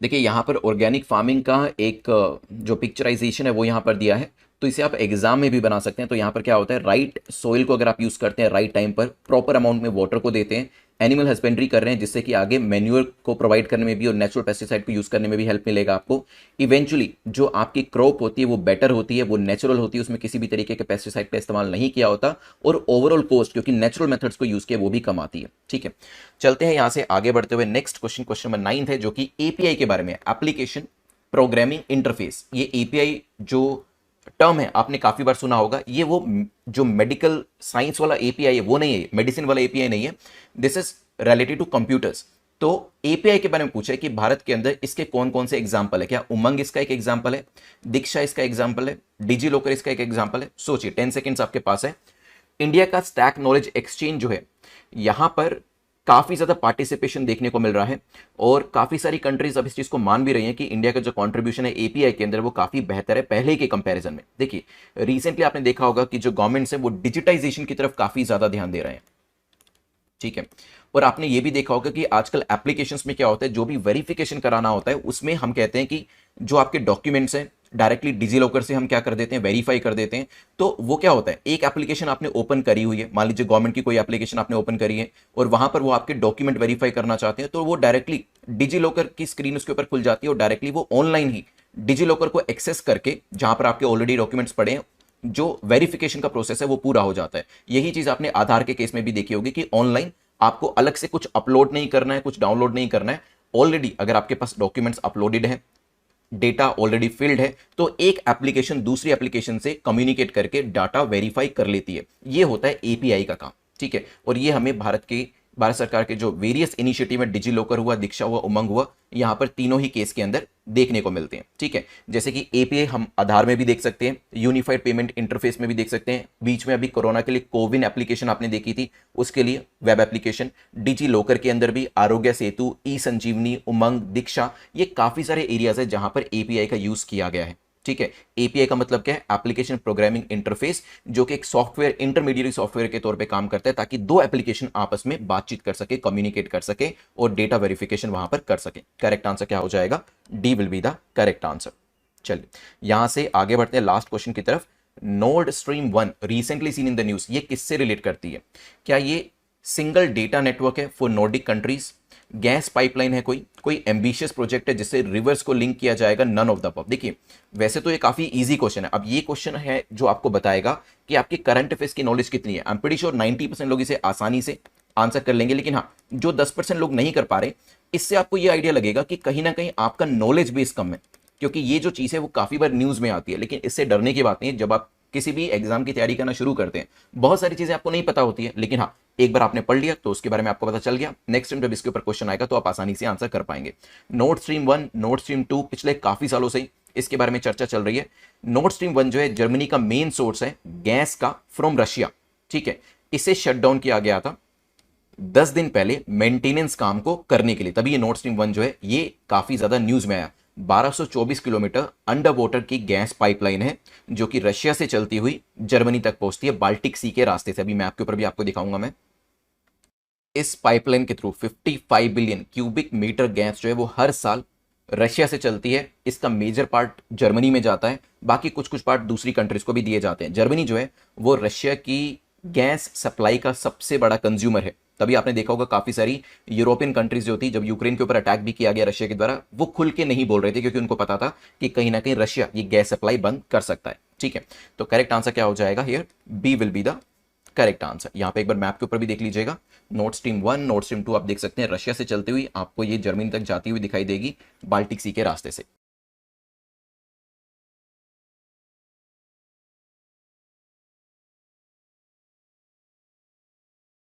देखिए यहां पर ऑर्गेनिक फार्मिंग का एक जो पिक्चराइजेशन है वो यहां पर दिया है, तो इसे आप एग्जाम में भी बना सकते हैं। तो यहां पर क्या होता है? राइट सोइल को अगर आप यूज करते हैं राइट टाइम पर, प्रॉपर अमाउंट में वाटर को देते हैं, एनिमल हस्बेंड्री कर रहे हैं जिससे कि आगे मैन्यूअर को प्रोवाइड करने में भी और नेचुरल पेस्टिसाइड को यूज करने में भी हेल्प मिलेगा आपको। इवेंचुअली जो आपकी क्रॉप होती है वो बेटर होती है, वो नेचुरल होती है, उसमें किसी भी तरीके के पेस्टिसाइड का इस्तेमाल नहीं किया होता, और ओवरऑल कॉस्ट क्योंकि नेचुरल मेथड्स को यूज किया वो भी कम आती है। ठीक है, चलते हैं यहां से आगे बढ़ते हुए नेक्स्ट क्वेश्चन, क्वेश्चन नंबर 9 है, जो कि एपीआई के बारे में, एप्लीकेशन प्रोग्रामिंग इंटरफेस। ये एपीआई जो टर्म है आपने काफी बार सुना होगा, ये वो जो मेडिकल साइंस वाला एपीआई है वो नहीं है, मेडिसिन वाला एपीआई नहीं है। This is related to computers. तो एपीआई के बारे में पूछा है कि भारत के अंदर इसके कौन कौन से एग्जाम्पल है। क्या उमंग इसका एक एग्जाम्पल है, दीक्षा इसका एग्जाम्पल है, डिजी लॉकर इसका एक एग्जाम्पल है। सोचिए 10 सेकेंड्स आपके पास है। इंडिया का स्टैक नॉलेज एक्सचेंज जो है, यहां पर काफी ज्यादा पार्टिसिपेशन देखने को मिल रहा है और काफी सारी कंट्रीज अब इस चीज को मान भी रही हैं कि इंडिया का जो कंट्रीब्यूशन है एपीआई के अंदर वो काफी बेहतर है पहले के कंपैरिजन में। देखिए रिसेंटली आपने देखा होगा कि जो गवर्नमेंट्स है वो डिजिटाइजेशन की तरफ काफी ज्यादा ध्यान दे रहे हैं, ठीक है। और आपने ये भी देखा होगा कि आजकल एप्लीकेशंस में क्या होता है, जो भी वेरिफिकेशन कराना होता है उसमें हम कहते हैं कि जो आपके डॉक्यूमेंट्स हैं डायरेक्टली डिजी लॉकर से हम क्या कर देते हैं, वेरीफाई कर देते हैं। तो वो क्या होता है, एक एप्लीकेशन आपने ओपन करी हुई है, मान लीजिए गवर्नमेंट की कोई एप्लीकेशन आपने ओपन करी है और वहां पर वो आपके डॉक्यूमेंट वेरीफाई करना चाहते हैं, तो वो डायरेक्टली डिजी लॉकर की स्क्रीन उसके ऊपर खुल जाती है और डायरेक्टली वो ऑनलाइन ही डिजी लॉकर को एक्सेस करके जहां पर आपके ऑलरेडी डॉक्यूमेंट्स पड़े हैं, जो वेरिफिकेशन का प्रोसेस है वो पूरा हो जाता है। यही चीज आपने आधार के केस में भी देखी होगी कि ऑनलाइन आपको अलग से कुछ अपलोड नहीं करना है, कुछ डाउनलोड नहीं करना है। ऑलरेडी अगर आपके पास डॉक्यूमेंट्स अपलोडेड हैं, डेटा ऑलरेडी फिल्ड है, तो एक एप्लीकेशन दूसरी एप्लीकेशन से कम्युनिकेट करके डाटा वेरीफाई कर लेती है। ये होता है एपीआई का काम, ठीक है। और ये हमें भारत सरकार के जो वेरियस इनिशिएटिव में डिजी लॉकर हुआ, दीक्षा हुआ, उमंग हुआ, यहां पर तीनों ही केस के अंदर देखने को मिलते हैं, ठीक है। जैसे कि एपीआई हम आधार में भी देख सकते हैं, यूनिफाइड पेमेंट इंटरफेस में भी देख सकते हैं। बीच में अभी कोरोना के लिए कोविन एप्लीकेशन आपने देखी थी, उसके लिए वेब एप्लीकेशन। डिजी लॉकर के अंदर भी आरोग्य सेतु, ई संजीवनी, उमंग, दीक्षा, ये काफी सारे एरियाज है जहां पर एपीआई का यूज किया गया है, ठीक है। एपीआई का मतलब क्या है, एप्लीकेशन प्रोग्रामिंग इंटरफेस, जो कि एक सॉफ्टवेयर, इंटरमीडिएट सॉफ्टवेयर के तौर पे काम करता है ताकि दो एप्लीकेशन आपस में बातचीत कर सके, कम्युनिकेट कर सके और डेटा वेरिफिकेशन वहां पर कर सके। करेक्ट आंसर क्या हो जाएगा, D will be the correct answer. चलिए यहां से आगे बढ़ते हैं लास्ट क्वेश्चन की तरफ। Nord stream 1 recently seen in the news, ये किससे रिलेट करती है? क्या ये सिंगल डेटा नेटवर्क है for Nordic countries, gas pipeline है, कोई एम्बिशियस प्रोजेक्ट है जिससे रिवर्स को लिंक किया जाएगा, नन ऑफ द अबव? देखिए वैसे तो ये काफी इजी क्वेश्चन है। अब ये क्वेश्चन है जो आपको बताएगा कि आपकी करंट अफेयर्स की नॉलेज कितनी है। आई एम प्रीटी श्योर 90% लोग इसे आसानी से आंसर कर लेंगे, लेकिन हाँ जो 10% लोग नहीं कर पा रहे, इससे आपको ये आइडिया लगेगा कि कहीं ना कहीं आपका नॉलेज बेस कम है, क्योंकि ये जो चीज़ है वो काफ़ी बार न्यूज़ में आती है। लेकिन इससे डरने की बात नहीं है। जब आप किसी भी एग्जाम की तैयारी करना शुरू करते हैं, बहुत सारी चीज़ें आपको नहीं पता होती है, लेकिन हाँ एक बार आपने पढ़ लिया तो उसके बारे में आपको पता चल गया। नेक्स्ट टाइम जब इसके ऊपर क्वेश्चन आएगा तो आप आसानी से आंसर कर पाएंगे। नॉर्ड स्ट्रीम 1, नॉर्ड स्ट्रीम 2 पिछले काफ़ी सालों से इसके बारे में चर्चा चल रही है। नॉर्ड स्ट्रीम 1 जो है जर्मनी का मेन सोर्स है गैस का फ्रॉम रशिया, ठीक है। इसे शट डाउन किया गया था 10 दिन पहले मेंटेनेंस काम को करने के लिए, तभी ये नॉर्ड स्ट्रीम 1 जो है ये काफी ज्यादा न्यूज में आया। 1224 किलोमीटर अंडर वाटर की गैस पाइपलाइन है जो कि रशिया से चलती हुई जर्मनी तक पहुंचती है बाल्टिक सी के रास्ते से। अभी मैप के ऊपर भी आपको दिखाऊंगा मैं। इस पाइपलाइन के through 55 billion cubic metre gas जो है वो हर साल रशिया से चलती है। इसका मेजर पार्ट जर्मनी में जाता है, बाकी कुछ कुछ पार्ट दूसरी कंट्रीज को भी दिए जाते हैं। जर्मनी जो है वो रशिया की गैस सप्लाई का सबसे बड़ा कंज्यूमर है। तभी आपने देखा होगा काफी सारी यूरोपियन कंट्रीज जो थी, जब यूक्रेन के ऊपर अटैक भी किया गया रशिया के द्वारा, वो खुल के नहीं बोल रहे थे क्योंकि उनको पता था कि कहीं ना कहीं रशिया ये गैस सप्लाई बंद कर सकता है, ठीक है। तो करेक्ट आंसर क्या हो जाएगा here, B will be the correct answer. यहां पे एक बार मैप के ऊपर भी देख लीजिएगा। नॉर्ड स्ट्रीम 1, नॉर्ड स्ट्रीम 2 आप देख सकते हैं रशिया से चलती हुई आपको ये जर्मनी तक जाती हुई दिखाई देगी बाल्टिक सी के रास्ते से।